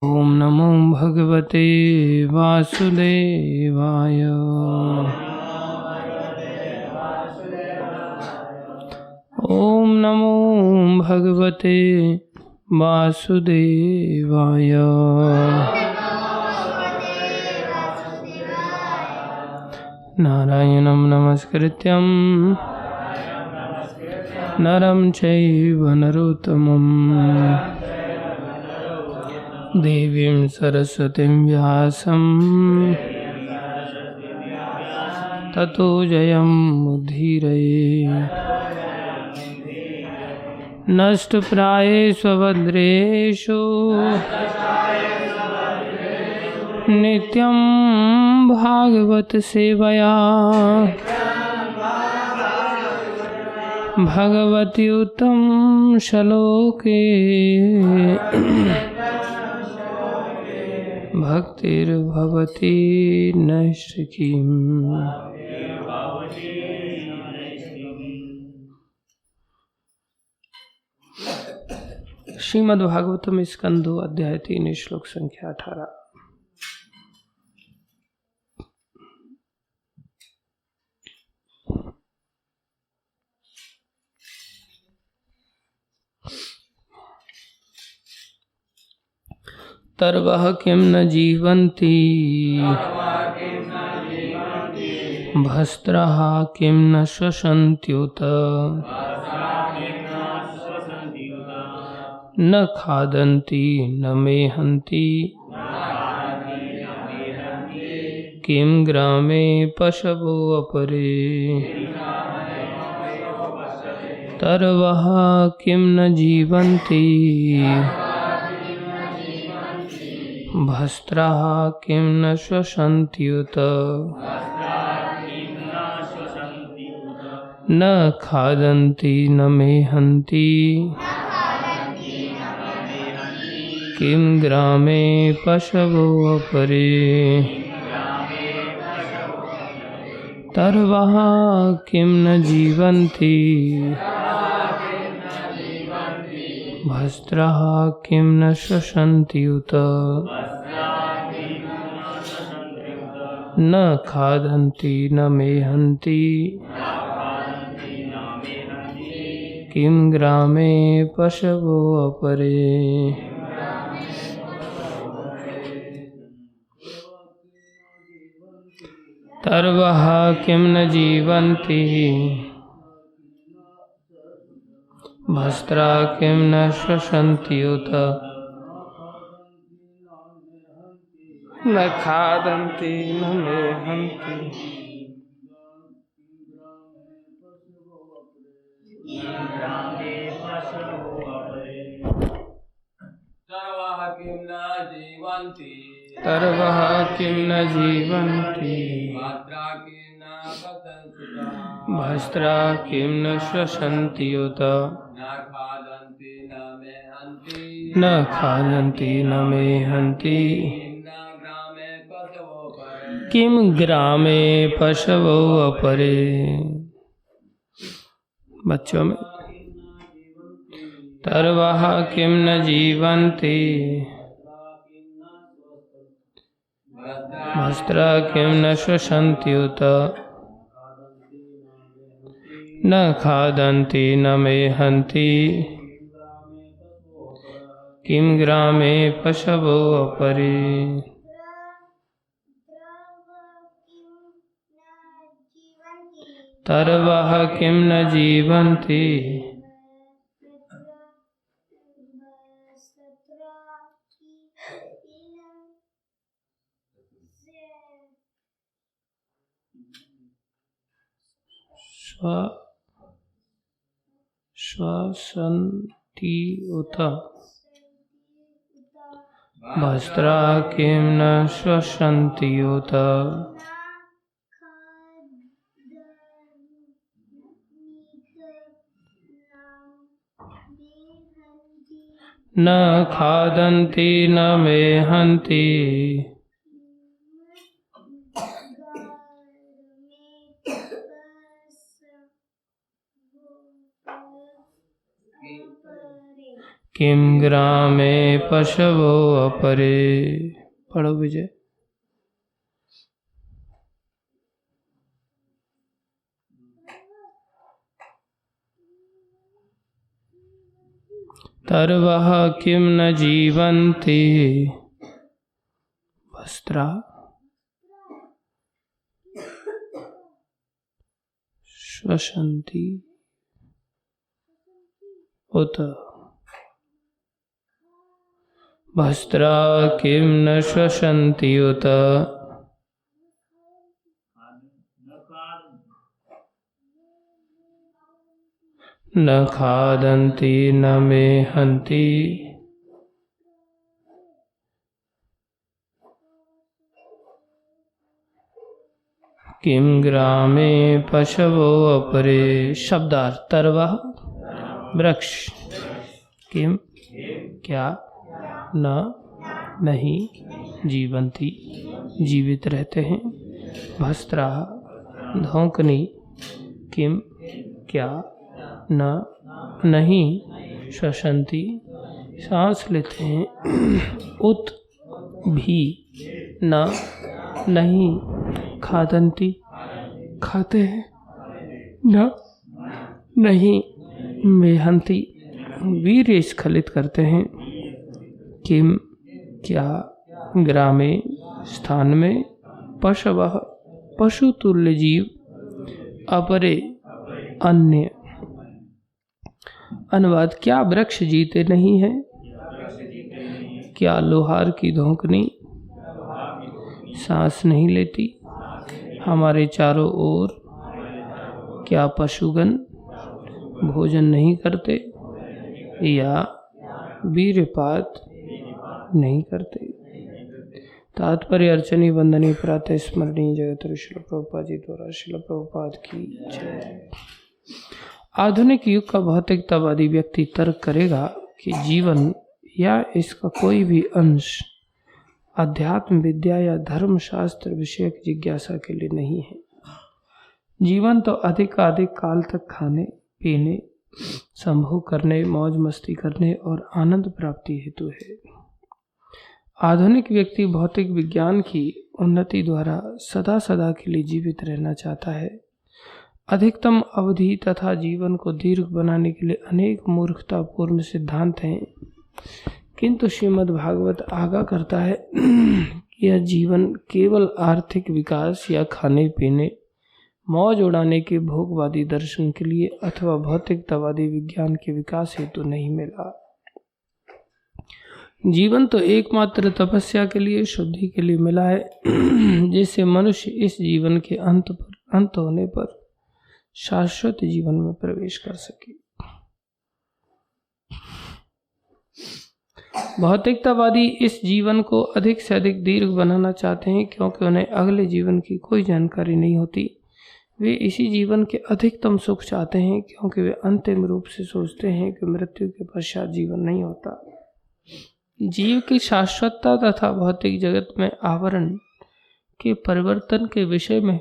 ओम नमो भगवते वासुदेवाय। ओम नमो भगवते वासुदेवाय। नारायणं नमस्कृत्यं नरं चैव नरोत्तमं देवीं सरस्वतीं व्यासं ततो जयमुदीरये। नष्टप्रायेषु भद्रेषु नित्यं भागवत सेवया भगवति उत्तम श्लोके भक्तिर्भवति नैष्ठिकीम्। श्रीमद्भागवतम स्कंदो अध्याय 3 श्लोक संख्या 18। तर्वः किं न जीवन्ति भस्त्राः किं न श्वसन्त्युत न खादन्ति न मेहन्ति किं ग्रामे पशवो अपरे। तर्वः किं न जीवन्ति भस्त्राः किं न श्वसन्त्युत न खादन्ति न मेहन्ति किं ग्रामे पशवो अपरे। तर्वः किं न जीवन्ति भस्त्राः किं न श्वसन्त्युत न खादन्ति न मेहन्ति किं ग्रामे पशवो अपरे। तर्वः किं न जीवन्ति भस्त्रा किं न श्वसन्त्युत न खादन्ति न मेहन्ति तर्वः किं न जीवन्ति भस्त्रा किं न श्वसन्त्युत न खादन्ति न मेहन्ति किं ग्रामे पशवो अपरे। बच्चों में तर्वः किं न जीवन्ति भस्त्रा किं न श्वसन्त्युत न खादन्ति न मेहन्ति किं ग्रामे पशवो अपरे। तर्वः किं न जीवन्ति श्वसन्त्युत भस्त्रा किं न श्वसन्त्युत न खादन्ति न मेहन्ति किम ग्रामे पशवो अपरे। पढ़ो विजय। तर्वः किं न जीवन्ति वस्त्रा श्वसन्ति उत वस्त्रा किं न श्वसन्ति उत न खादन्ति न मेहन्ति किम ग्रामे पशवो अपरे। शब्दार्थ। तर्वः वृक्ष, किम क्या, न नहीं, जीवंती जीवित रहते हैं, भस्त्रा धोंकनी, किम क्या, न नहीं, श्वसंती सांस लेते हैं, उत भी, न नहीं, खादंती खाते हैं, न नहीं, मेहंती वीर्य स्खलित करते हैं, किम क्या, ग्रामे स्थान में, पशवः पशु तुल्य जीव, अपरे अन्य। अनुवाद। क्या वृक्ष जीते नहीं हैं? क्या लोहार की धोंकनी सांस नहीं लेती हमारे चारों ओर? क्या पशुगण भोजन नहीं करते या वीर्यपात नहीं करते? तात्पर्य। अर्चनी वंदनी प्रातः स्मरणीय जगत श्रील प्रभुपाद जी द्वारा श्रील प्रभुपाद की जय। आधुनिक युग का भौतिकतावादी व्यक्ति तर्क करेगा कि जीवन या इसका कोई भी अंश अध्यात्म विद्या या धर्मशास्त्र विषयक जिज्ञासा के लिए नहीं है। जीवन तो अधिकाधिक काल तक खाने पीने, संभोग करने, मौज मस्ती करने और आनंद प्राप्ति हेतु है। आधुनिक व्यक्ति भौतिक विज्ञान की उन्नति द्वारा सदा सदा के लिए जीवित रहना चाहता है। अधिकतम अवधि तथा जीवन को दीर्घ बनाने के लिए अनेक मूर्खतापूर्ण सिद्धांत हैं, किंतु श्रीमद् भागवत आगाह करता है कि यह जीवन केवल आर्थिक विकास या खाने पीने, मौज उड़ाने के भोगवादी दर्शन के लिए अथवा भौतिकतावादी विज्ञान के विकास हेतु नहीं मिला। जीवन तो एकमात्र तपस्या के लिए, शुद्धि के लिए मिला है, जिससे मनुष्य इस जीवन के अंत होने पर शाश्वत जीवन में प्रवेश कर सके। भौतिकतावादी इस जीवन को अधिक से अधिक दीर्घ बनाना चाहते हैं, क्योंकि उन्हें अगले जीवन की कोई जानकारी नहीं होती। वे इसी जीवन के अधिकतम सुख चाहते हैं, क्योंकि वे अंतिम रूप से सोचते हैं कि मृत्यु के पश्चात जीवन नहीं होता। जीव की शाश्वतता तथा भौतिक जगत में आवरण के परिवर्तन के विषय में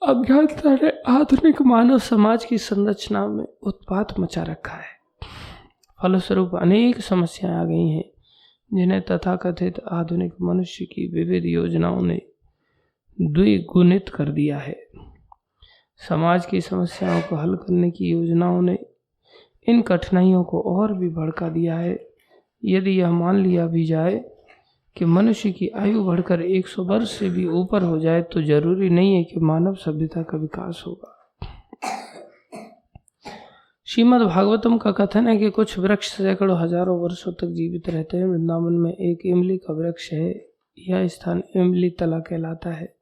अज्ञानता ने आधुनिक मानव समाज की संरचना में उत्पात मचा रखा है। फलस्वरूप अनेक समस्याएं आ गई हैं, जिन्हें तथाकथित आधुनिक मनुष्य की विविध योजनाओं ने द्विगुणित कर दिया है। समाज की समस्याओं को हल करने की योजनाओं ने इन कठिनाइयों को और भी भड़का दिया है। यदि यह मान लिया भी जाए कि मनुष्य की आयु बढ़कर 100 वर्ष से भी ऊपर हो जाए, तो जरूरी नहीं है कि मानव सभ्यता का विकास होगा। श्रीमद् भागवतम का कथन है कि कुछ वृक्ष सैकड़ों हजारों वर्षों तक जीवित रहते हैं। वृंदावन में एक इमली का वृक्ष है। यह स्थान इमली तला कहलाता है,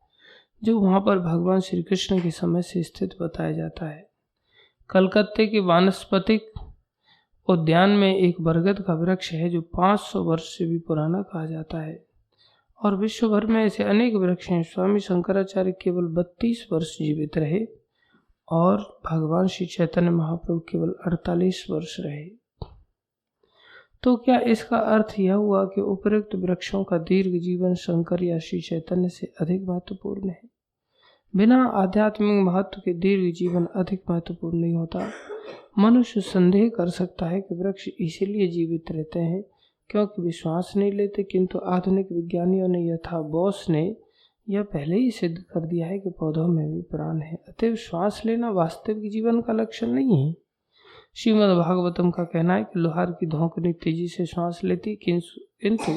जो वहाँ पर भगवान श्री कृष्ण के समय से स्थित बताया जाता है। कलकत्ते के वानस्पतिक उद्यान में एक बरगद का वृक्ष है, जो 500 वर्ष से भी पुराना कहा जाता है, और विश्व भर में ऐसे अनेक वृक्ष हैं। स्वामी शंकराचार्य केवल 32 वर्ष जीवित रहे और भगवान श्री चैतन्य महाप्रभु केवल 48 वर्ष रहे। तो क्या इसका अर्थ यह हुआ कि उपर्युक्त वृक्षों का दीर्घ जीवन शंकर या श्री चैतन्य से अधिक महत्वपूर्ण है? बिना आध्यात्मिक महत्व के दीर्घ जीवन अधिक महत्वपूर्ण नहीं होता। मनुष्य संदेह कर सकता है कि वृक्ष इसीलिए जीवित रहते हैं क्योंकि वे श्वास नहीं लेते, किंतु आधुनिक विज्ञानियों ने यथा बोस ने यह पहले ही सिद्ध कर दिया है कि पौधों में भी प्राण है। अतएव श्वास लेना वास्तविक जीवन का लक्षण नहीं है। श्रीमद् भागवतम का कहना है कि लोहार की धोकनी तेजी से श्वास लेती, किंतु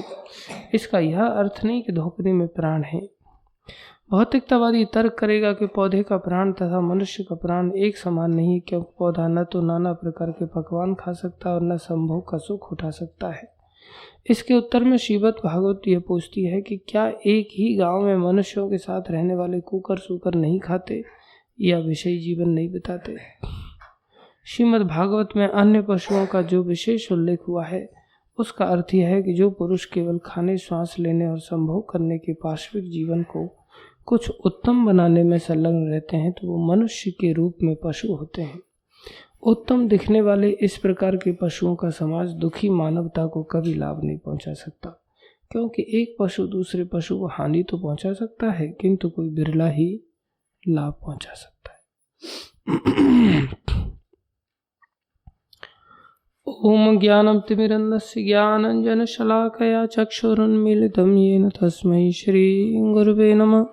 इसका यह अर्थ नहीं कि धोकनी में प्राण है। भौतिकतावादी तर्क करेगा कि पौधे का प्राण तथा मनुष्य का प्राण एक समान नहीं, क्योंकि पौधा न तो नाना प्रकार के पकवान खा सकता और न संभोग का सुख उठा सकता है। इसके उत्तर में श्रीमद् भागवत यह पूछती है कि क्या एक ही गांव में मनुष्यों के साथ रहने वाले कुकर सूकर नहीं खाते या विषयी जीवन नहीं बिताते। श्रीमद् भागवत में अन्य पशुओं का जो विशेष उल्लेख हुआ है उसका अर्थ यह है कि जो पुरुष केवल खाने, श्वास लेने और संभोग करने के पार्श्विक जीवन को कुछ उत्तम बनाने में संलग्न रहते हैं तो वो मनुष्य के रूप में पशु होते हैं। उत्तम दिखने वाले इस प्रकार के पशुओं का समाज दुखी मानवता को कभी लाभ नहीं पहुंचा सकता, क्योंकि एक पशु दूसरे पशु को हानि तो पहुंचा सकता है किंतु कोई बिरला ही लाभ पहुंचा सकता है। ओम ज्ञानम तिमिरन्धस्य ज्ञानाञ्जनशलाकया चक्षुरुन्मीलितं येन तस्मै श्री गुरुवे नमः।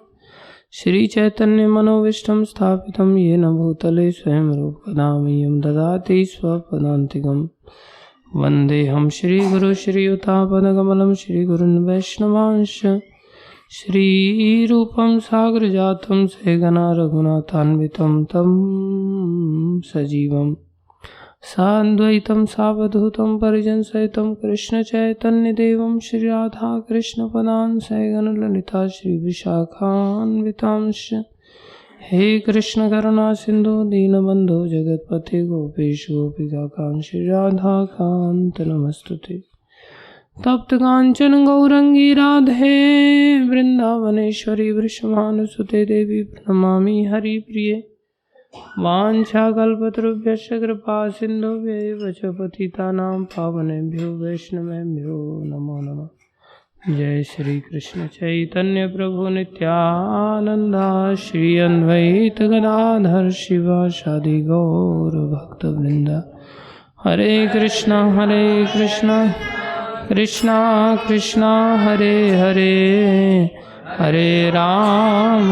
श्री चैतन्य मनोविष्टं स्थापितं येन भूतले स्वयं रूप कदा मह्यं ददाति स्वपदान्तिकं। वन्देऽहं श्रीगुरु श्रीयुतापदकमलं श्रीगुरुन् वैष्णवांश्च। श्रीरूपं सागरजातं सहगना रघुनाथान्वितं तं सजीवं साद्वैतं सावधूतं परिजनसहितं कृष्णचैतन्यदेवं श्रीराधाकृष्णपदान् सहगणललिता श्रीविशाखान्वितांश्च। हे कृष्ण करुणा सिन्धु दीनबन्धो जगत्पते गोपेश गोपिकाकान्त श्रीराधाकान्त नमस्तुते। तप्त कांचन गौरंगी राधे वृंदावनेश्वरी वृषभानुसुते देवी प्रणमामि हरिप्रिये। वाञ्छाकल्पतरुभ्यश्च कृपा सिन्धुभ्यैव च पतितानां पावनेभ्यो वैष्णवेभ्यो नमो नमः। जय श्री कृष्ण चैतन्य प्रभु नित्यानंद श्री अद्वैत गदाधर शिवासादि गौर भक्तवृंद। हरे कृष्णा कृष्णा कृष्णा हरे हरे, हरे राम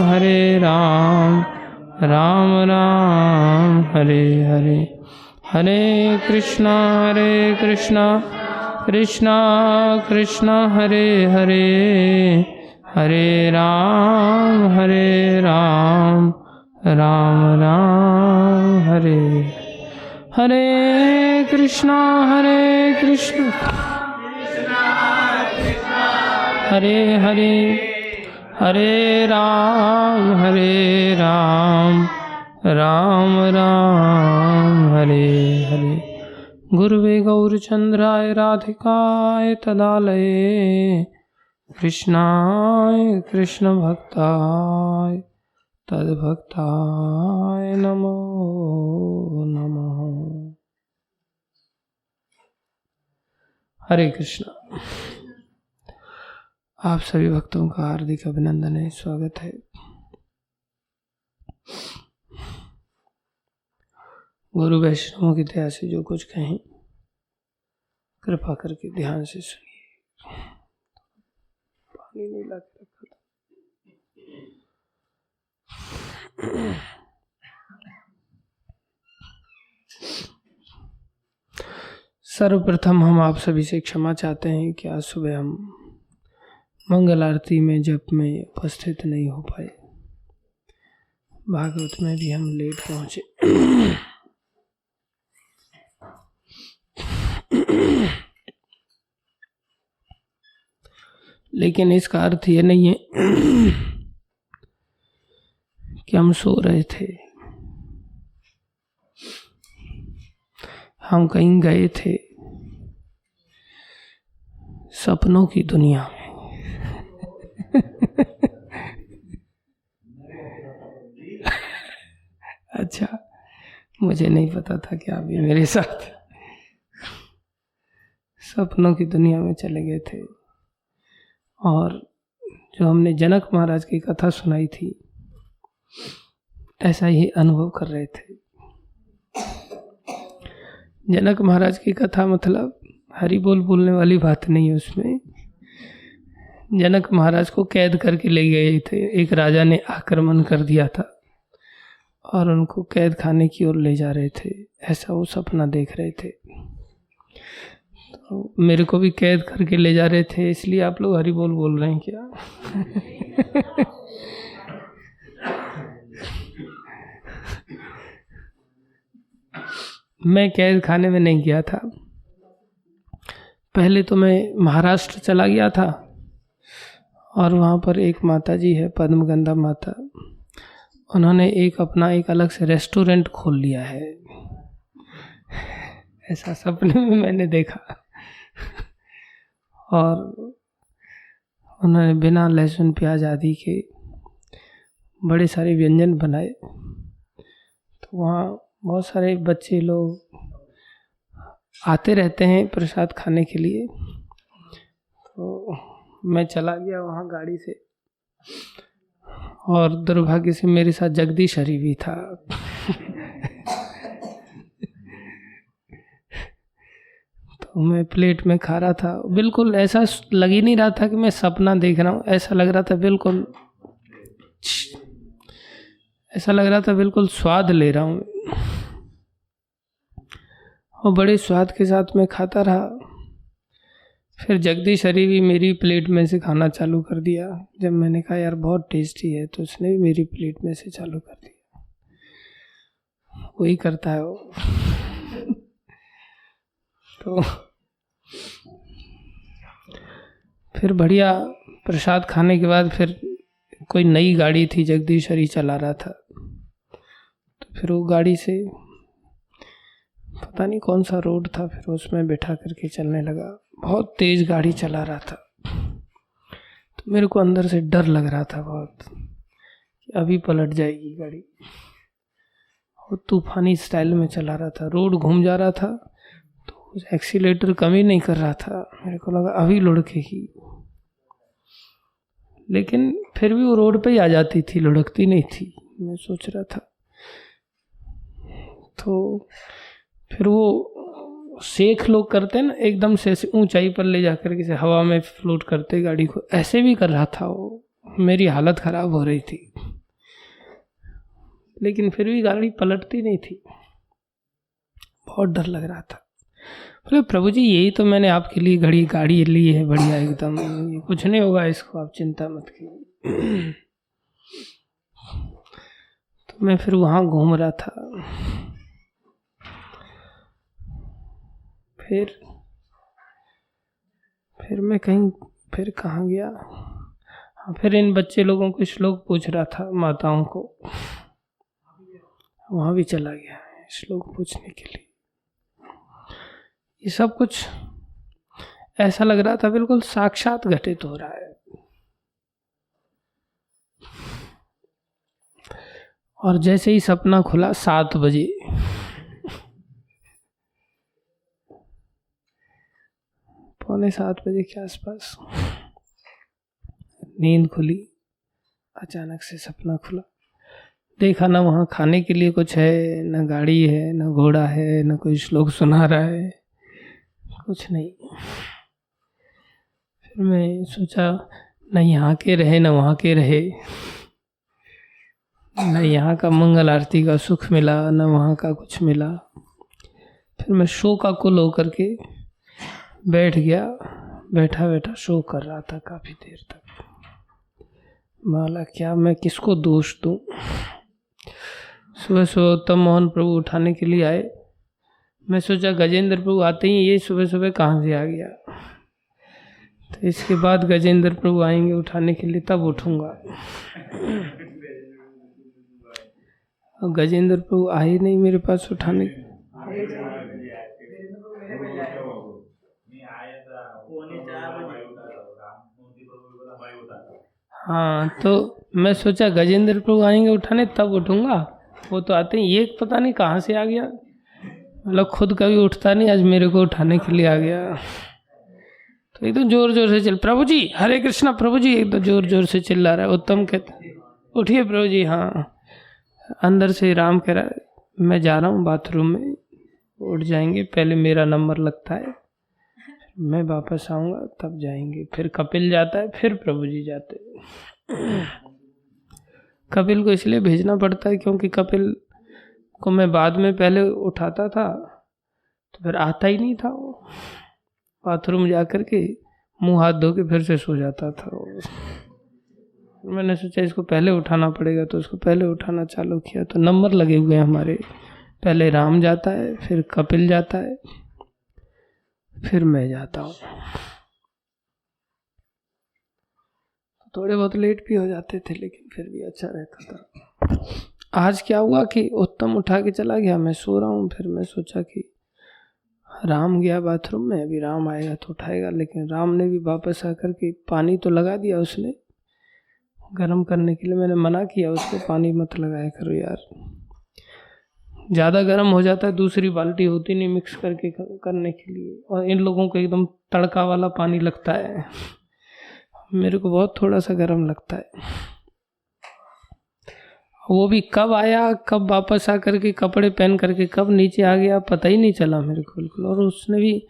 राम राम हरे हरे। हरे कृष्णा कृष्णा कृष्णा हरे हरे, हरे राम राम राम हरे हरे। कृष्णा हरे हरे, हरे राम राम राम हरे हरे। गुरुवे गौरचंद्राय राधिकाय तदालये कृष्णाय कृष्ण भक्ताय तद्भक्ताय नमो नमः। हरे कृष्णा। आप सभी भक्तों का हार्दिक अभिनंदन है, स्वागत है। गुरु वैष्णवों की दया से जो कुछ कहें कृपा करके ध्यान से सुनिए। पानी नहीं ला के रखा था। सर्वप्रथम हम आप सभी से क्षमा चाहते हैं कि आज सुबह हम मंगल आरती में जप में उपस्थित नहीं हो पाए। भागवत में भी हम लेट पहुंचे। लेकिन इसका अर्थ ये नहीं है कि हम सो रहे थे। हम कहीं गए थे सपनों की दुनिया में। अच्छा, मुझे नहीं पता था कि आप ये मेरे साथ सपनों की दुनिया में चले गए थे। और जो हमने जनक महाराज की कथा सुनाई थी ऐसा ही अनुभव कर रहे थे। जनक महाराज की कथा मतलब हरि बोल बोलने वाली बात नहीं है उसमें। जनक महाराज को कैद करके ले गए थे, एक राजा ने आक्रमण कर दिया था और उनको कैद खाने की ओर ले जा रहे थे, ऐसा वो सपना देख रहे थे। तो मेरे को भी कैद करके ले जा रहे थे, इसलिए आप लोग हरि बोल बोल रहे हैं क्या? मैं कैद खाने में नहीं गया था। पहले तो मैं महाराष्ट्र चला गया था और वहाँ पर एक माता जी है, पद्मगंधा माता, उन्होंने अपना एक अलग से रेस्टोरेंट खोल लिया है। ऐसा सपने में मैंने देखा। और उन्होंने बिना लहसुन प्याज आदि के बड़े सारे व्यंजन बनाए। तो वहाँ बहुत सारे बच्चे लोग आते रहते हैं प्रसाद खाने के लिए। तो मैं चला गया वहाँ गाड़ी से और दुर्भाग्य से मेरे साथ जगदीश हरि भी था। तो मैं प्लेट में खा रहा था, बिल्कुल ऐसा लग ही नहीं रहा था कि मैं सपना देख रहा हूँ, ऐसा लग रहा था बिल्कुल स्वाद ले रहा हूँ और बड़े स्वाद के साथ मैं खाता रहा। फिर जगदीश हरि भी मेरी प्लेट में से खाना चालू कर दिया। जब मैंने कहा यार बहुत टेस्टी है, तो उसने भी मेरी प्लेट में से चालू कर दिया। वही करता है वो। तो फिर बढ़िया प्रसाद खाने के बाद फिर कोई नई गाड़ी थी, जगदीश हरि चला रहा था। तो फिर वो गाड़ी से पता नहीं कौन सा रोड था, फिर उसमें बैठा करके चलने लगा। बहुत तेज गाड़ी चला रहा था। तो मेरे को अंदर से डर लग रहा था बहुत कि अभी पलट जाएगी गाड़ी। वो तूफानी स्टाइल में चला रहा था, रोड घूम जा रहा था, तो एक्सीलेटर कम ही नहीं कर रहा था। मेरे को लगा अभी लुढ़केगी, लेकिन फिर भी वो रोड पे ही आ जाती थी, लुढ़कती नहीं थी। मैं सोच रहा था। तो फिर वो शेख लोग करते हैं ना, एकदम से ऐसे ऊंचाई पर ले जाकर के हवा में फ्लोट करते गाड़ी को, ऐसे भी कर रहा था वो। मेरी हालत खराब हो रही थी, लेकिन फिर भी गाड़ी पलटती नहीं थी। बहुत डर लग रहा था। बोले प्रभु जी यही तो मैंने आपके लिए गाड़ी ली है बढ़िया एकदम, कुछ नहीं होगा इसको, आप चिंता मत कीजिए। तो मैं फिर वहाँ घूम रहा था। फिर मैं फिर कहाँ गया? हाँ, फिर इन बच्चे लोगों को श्लोक पूछ रहा था, माताओं को। वहाँ भी चला गया श्लोक पूछने के लिए। ये सब कुछ ऐसा लग रहा था बिल्कुल साक्षात घटित हो रहा है। और जैसे ही सपना खुला 7 बजे, पौने 7 बजे के आसपास नींद खुली। अचानक से सपना खुला, देखा ना वहाँ खाने के लिए कुछ है, न गाड़ी है, न घोड़ा है, न कोई श्लोक सुना रहा है, कुछ नहीं। फिर मैं सोचा न यहाँ के रहे न वहाँ के रहे, न यहाँ का मंगल आरती का सुख मिला न वहाँ का कुछ मिला। फिर मैं शोकाकुल होकर के बैठ गया। बैठा शो कर रहा था काफ़ी देर तक। माला क्या मैं किसको दोष दूँ। सुबह उत्तम मोहन प्रभु उठाने के लिए आए। मैं सोचा गजेंद्र प्रभु आते ही ये सुबह कहाँ से आ गया। तो इसके बाद गजेंद्र प्रभु आएंगे उठाने के लिए, तब उठूँगा। और गजेंद्र प्रभु आए नहीं मेरे पास उठाने। हाँ, तो मैं सोचा गजेंद्र प्रभु आएंगे उठाने तब उठूँगा। वो तो आते ही ये पता नहीं कहाँ से आ गया, मतलब खुद कभी उठता नहीं, आज मेरे को उठाने के लिए आ गया। तो एकदम जोर से चल, प्रभु जी हरे कृष्णा, प्रभु जी एकदम जोर से चिल्ला रहा है। उत्तम कहते उठिए प्रभु जी। हाँ, अंदर से राम कह रहा है मैं जा रहा हूँ बाथरूम में, उठ जाएंगे, पहले मेरा नंबर लगता है, मैं वापस आऊँगा तब जाएंगे। फिर कपिल जाता है, फिर प्रभु जी जाते हैं। कपिल को इसलिए भेजना पड़ता है क्योंकि कपिल को मैं बाद में पहले उठाता था तो फिर आता ही नहीं था, वो बाथरूम जा कर के मुँह हाथ धो के फिर से सो जाता था वो। मैंने सोचा इसको पहले उठाना पड़ेगा, तो उसको पहले उठाना चालू किया, तो नंबर लगे हुए हैं हमारे, पहले राम जाता है, फिर कपिल जाता है, फिर मैं जाता हूँ। थोड़े बहुत लेट भी हो जाते थे लेकिन फिर भी अच्छा रहता था। आज क्या हुआ कि उत्तम उठा के चला गया, मैं सो रहा हूँ, फिर मैं सोचा कि राम गया बाथरूम में, अभी राम आएगा तो उठाएगा, लेकिन राम ने भी वापस आकर के पानी तो लगा दिया उसने गर्म करने के लिए। मैंने मना किया उसको पानी मत लगाया करो यार, ज़्यादा गर्म हो जाता है, दूसरी बाल्टी होती नहीं मिक्स करके करने के लिए, और इन लोगों को एकदम तड़का वाला पानी लगता है, मेरे को बहुत थोड़ा सा गर्म लगता है। वो भी कब आया कब वापस आकर के कपड़े पहन करके कब नीचे आ गया पता ही नहीं चला मेरे को बिल्कुल। और उसने भी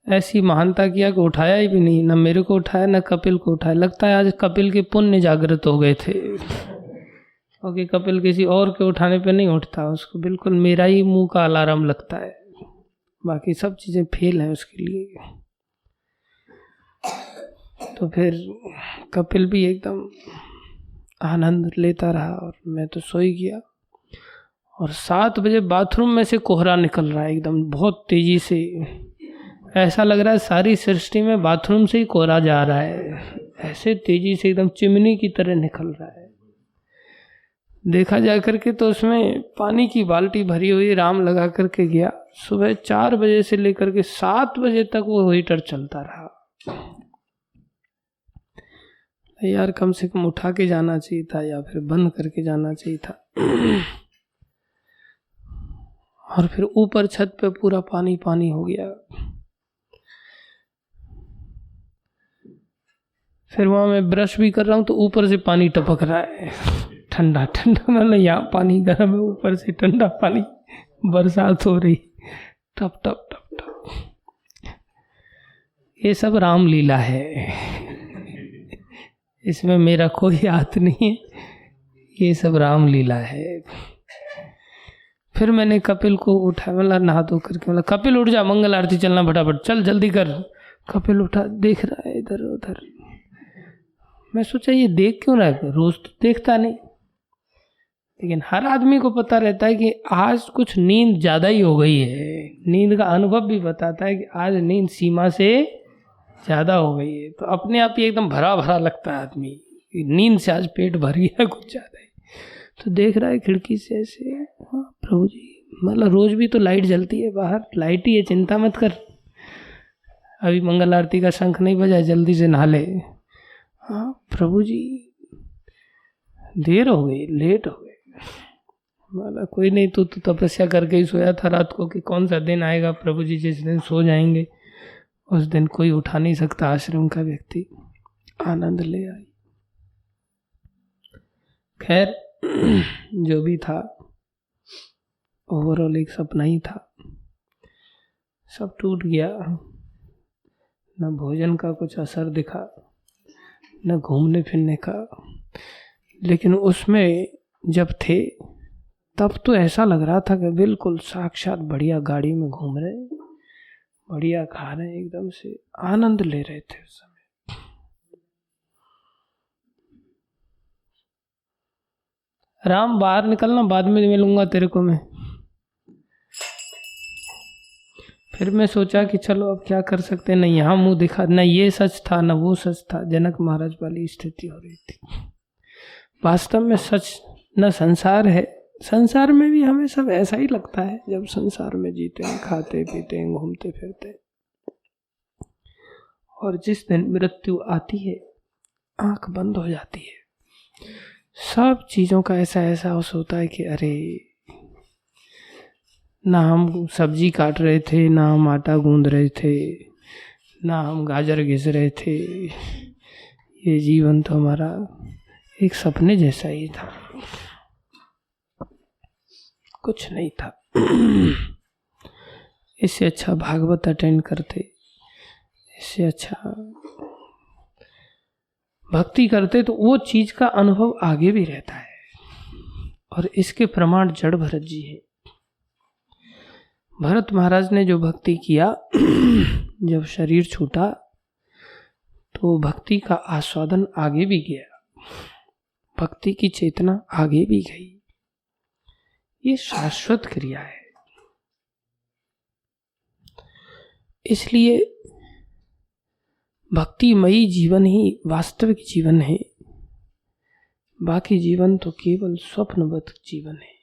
ऐसी महानता किया कि उठाया ही भी नहीं, ना मेरे को उठाया ना कपिल को उठाया। लगता है आज कपिल के पुण्य जागृत हो गए थे, क्योंकि कपिल किसी और के उठाने पे नहीं उठता, उसको बिल्कुल मेरा ही मुंह का अलार्म लगता है, बाकी सब चीज़ें फेल हैं उसके लिए। तो फिर कपिल भी एकदम आनंद लेता रहा और मैं तो सो ही गया। और 7 बजे बाथरूम में से कोहरा निकल रहा है एकदम बहुत तेजी से, ऐसा लग रहा है सारी सृष्टि में बाथरूम से ही कोहरा जा रहा है, ऐसे तेजी से एकदम चिमनी की तरह निकल रहा है। देखा जा करके तो उसमें पानी की बाल्टी भरी हुई राम लगा करके गया। सुबह 4 बजे से लेकर के 7 बजे तक वो हीटर चलता रहा। यार कम से कम उठा के जाना चाहिए था या फिर बंद करके जाना चाहिए था। और फिर ऊपर छत पे पूरा पानी पानी हो गया। फिर वहां मैं ब्रश भी कर रहा हूँ तो ऊपर से पानी टपक रहा है, ठंडा ठंडा, मतलब यहाँ पानी गर्म है, ऊपर से ठंडा पानी, बरसात हो रही, टप टप टप टप। ये सब रामलीला है, इसमें मेरा कोई हाथ नहीं है, ये सब रामलीला है। फिर मैंने कपिल को उठाया, मतलब नहा धो करके, मतलब कपिल उठ जा, मंगल आरती चलना फटाफट, चल जल्दी कर। कपिल उठा, देख रहा है इधर उधर। मैं सोचा ये देख क्यों रहा है, रोज तो देखता नहीं, लेकिन हर आदमी को पता रहता है कि आज कुछ नींद ज़्यादा ही हो गई है। नींद का अनुभव भी बताता है कि आज नींद सीमा से ज़्यादा हो गई है, तो अपने आप ही एकदम भरा भरा लगता है आदमी, नींद से आज पेट भर गया कुछ ज़्यादा ही। तो देख रहा है खिड़की से ऐसे, हाँ प्रभु जी, मतलब रोज भी तो लाइट जलती है बाहर, लाइट ही है, चिंता मत कर, अभी मंगल आरती का शंख नहीं बजा, जल्दी से नहा ले। हाँ प्रभु जी, देर हो गई, लेट हो गई। मतलब कोई नहीं, तू तो तपस्या करके ही सोया था रात को कि कौन सा दिन आएगा प्रभु जी जिस दिन सो जाएंगे, उस दिन कोई उठा नहीं सकता आश्रम का व्यक्ति। आनंद ले आई। खैर जो भी था, ओवरऑल एक सपना ही था, सब टूट गया। न भोजन का कुछ असर दिखा, न घूमने फिरने का, लेकिन उसमें जब थे तब तो ऐसा लग रहा था कि बिल्कुल साक्षात बढ़िया गाड़ी में घूम रहे, बढ़िया खा रहे, एकदम से आनंद ले रहे थे उस समय। राम बाहर निकलना, बाद में मिलूंगा तेरे को मैं। फिर मैं सोचा कि चलो अब क्या कर सकते, न यहाँ मुंह दिखा, न ये सच था न वो सच था, जनक महाराज वाली स्थिति हो रही थी। वास्तव में सच न संसार है, संसार में भी हमें सब ऐसा ही लगता है जब संसार में जीते हैं, खाते पीते हैं, घूमते फिरते हैं। और जिस दिन मृत्यु आती है आंख बंद हो जाती है, सब चीज़ों का ऐसा एहसास होता है कि अरे ना हम सब्जी काट रहे थे, ना हम आटा गूंद रहे थे, ना हम गाजर घिस रहे थे, ये जीवन तो हमारा एक सपने जैसा ही था। कुछ नहीं था। इससे अच्छा भागवत अटेंड करते, इससे अच्छा भक्ति करते, तो वो चीज का अनुभव आगे भी रहता है। और इसके प्रमाण जड़ भरत जी है। भरत महाराज ने जो भक्ति किया, जब शरीर छूटा तो भक्ति का आस्वादन आगे भी गया, भक्ति की चेतना आगे भी गई। ये शाश्वत क्रिया है। इसलिए भक्तिमयी जीवन ही वास्तविक जीवन है, बाकी जीवन तो केवल स्वप्नवत जीवन है।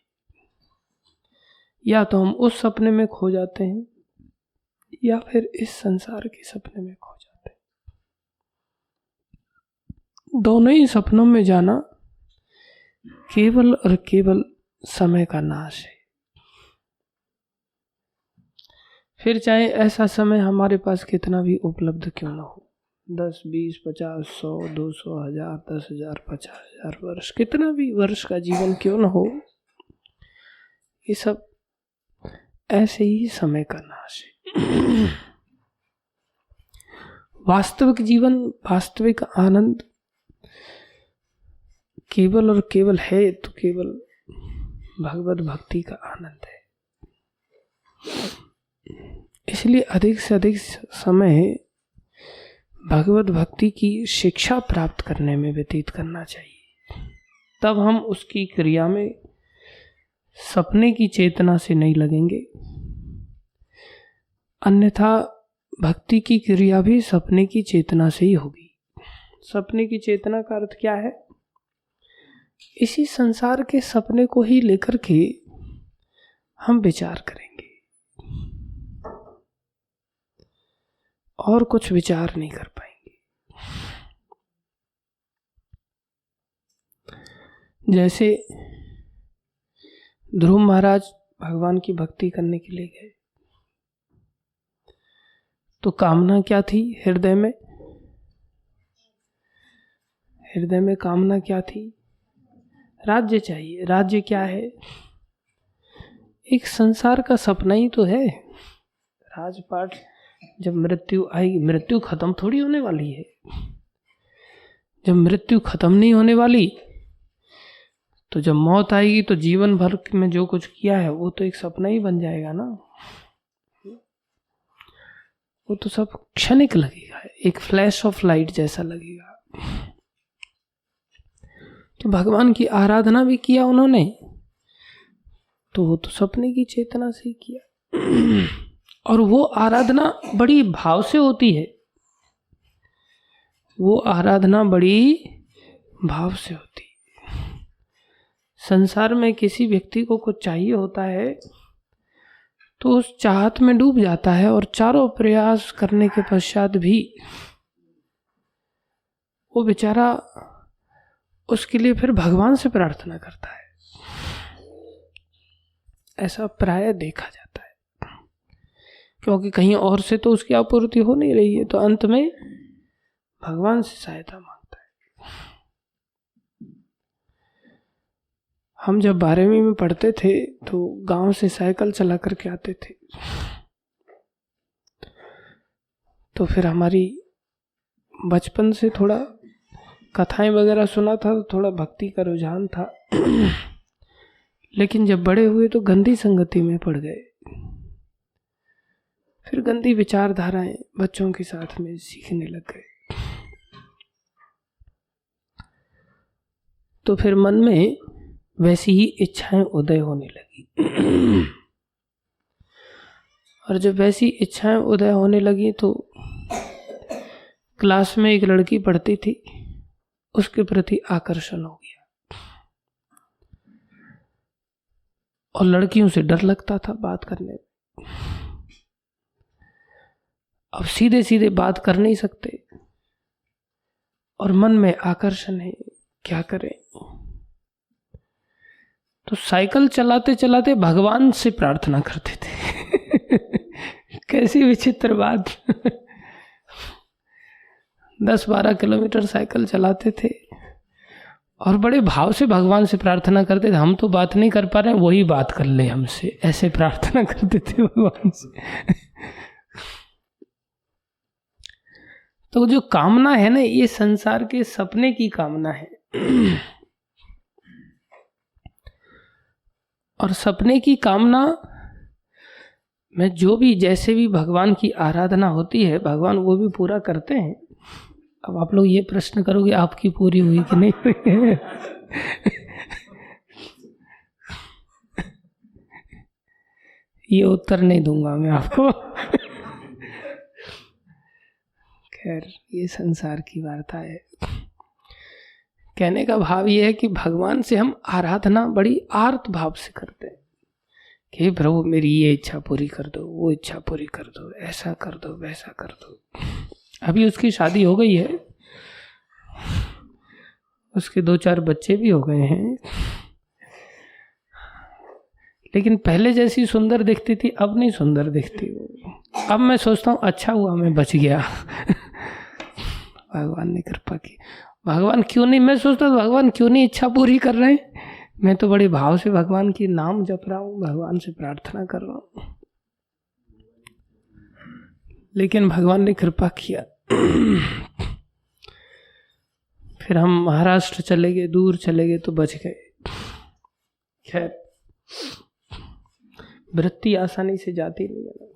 या तो हम उस सपने में खो जाते हैं या फिर इस संसार के सपने में खो जाते हैं। दोनों ही सपनों में जाना केवल और केवल समय का नाश है। फिर चाहे ऐसा समय हमारे पास कितना भी उपलब्ध क्यों ना हो, 10, 20, 50, 100, 200, 1000, 10,000, 50,000 वर्ष, कितना भी वर्ष का जीवन क्यों ना हो, ये सब ऐसे ही समय का नाश है। वास्तविक जीवन, वास्तविक आनंद केवल और केवल है तो केवल भगवत भक्ति का आनंद है। इसलिए अधिक से अधिक समय भगवत भक्ति की शिक्षा प्राप्त करने में व्यतीत करना चाहिए। तब हम उसकी क्रिया में सपने की चेतना से नहीं लगेंगे। अन्यथा भक्ति की क्रिया भी सपने की चेतना से ही होगी। सपने की चेतना का अर्थ क्या है? इसी संसार के सपने को ही लेकर के हम विचार करेंगे और कुछ विचार नहीं कर पाएंगे। जैसे ध्रुव महाराज भगवान की भक्ति करने के लिए गए, तो कामना क्या थी हृदय में? हृदय में कामना क्या थी? राज्य चाहिए। राज्य क्या है? एक संसार का सपना ही तो है। राजपाट, जब मृत्यु आएगी, मृत्यु खत्म थोड़ी होने वाली है। जब मृत्यु खत्म नहीं होने वाली, तो जब मौत आएगी तो जीवन भर में जो कुछ किया है वो तो एक सपना ही बन जाएगा ना। वो तो सब क्षणिक लगेगा, एक फ्लैश ऑफ लाइट जैसा लगेगा। तो भगवान की आराधना भी किया उन्होंने, तो वो तो सपने की चेतना से ही किया। और वो आराधना बड़ी भाव से होती है। वो आराधना बड़ी भाव से होती है। संसार में किसी व्यक्ति को कुछ चाहिए होता है तो उस चाहत में डूब जाता है, और चारों प्रयास करने के पश्चात भी वो बेचारा उसके लिए फिर भगवान से प्रार्थना करता है। ऐसा प्रायः देखा जाता है, क्योंकि कहीं और से तो उसकी आपूर्ति हो नहीं रही है, तो अंत में भगवान से सहायता मांगता है। हम जब 12वीं में पढ़ते थे तो गांव से साइकिल चला करके आते थे, तो फिर हमारी बचपन से थोड़ा कथाएं वगैरह सुना था, तो थोड़ा भक्ति का रुझान था। लेकिन जब बड़े हुए तो गंदी संगति में पड़ गए। फिर गंदी विचारधाराएं बच्चों के साथ में सीखने लग गए। तो फिर मन में वैसी ही इच्छाएं उदय होने लगी। और जब वैसी इच्छाएं उदय होने लगी तो क्लास में एक लड़की पढ़ती थी, उसके प्रति आकर्षण हो गया, और लड़कियों से डर लगता था बात करने में। अब सीधे सीधे बात कर नहीं सकते, और मन में आकर्षण है, क्या करें? तो साइकिल चलाते चलाते भगवान से प्रार्थना करते थे। कैसी विचित्र बात। 10-12 किलोमीटर साइकिल चलाते थे और बड़े भाव से भगवान से प्रार्थना करते थे, हम तो बात नहीं कर पा रहे हैं, वही बात कर ले हमसे, ऐसे प्रार्थना करते थे भगवान से। तो जो कामना है ना, ये संसार के सपने की कामना है। और सपने की कामना में जो भी जैसे भी भगवान की आराधना होती है, भगवान वो भी पूरा करते हैं। अब आप लोग ये प्रश्न करोगे आपकी पूरी हुई कि नहीं हुई? ये उत्तर नहीं दूंगा मैं आपको। खैर, ये संसार की वार्ता है। कहने का भाव ये है कि भगवान से हम आराधना बड़ी आर्त भाव से करते हैं कि प्रभु मेरी ये इच्छा पूरी कर दो, वो इच्छा पूरी कर दो, ऐसा कर दो, वैसा कर दो। अभी उसकी शादी हो गई है, उसके 2-4 बच्चे भी हो गए हैं, लेकिन पहले जैसी सुंदर दिखती थी अब नहीं सुंदर दिखती वो। अब मैं सोचता हूँ अच्छा हुआ मैं बच गया। भगवान ने कृपा की। भगवान क्यों नहीं, मैं सोचता था भगवान क्यों नहीं इच्छा पूरी कर रहे हैं। मैं तो बड़े भाव से भगवान की नाम जप रहा हूँ, भगवान से प्रार्थना कर रहा हूँ, लेकिन भगवान ने कृपा किया। फिर हम महाराष्ट्र चले गए, दूर चले गए तो बच गए। खैर, वृत्ति आसानी से जाती नहीं है।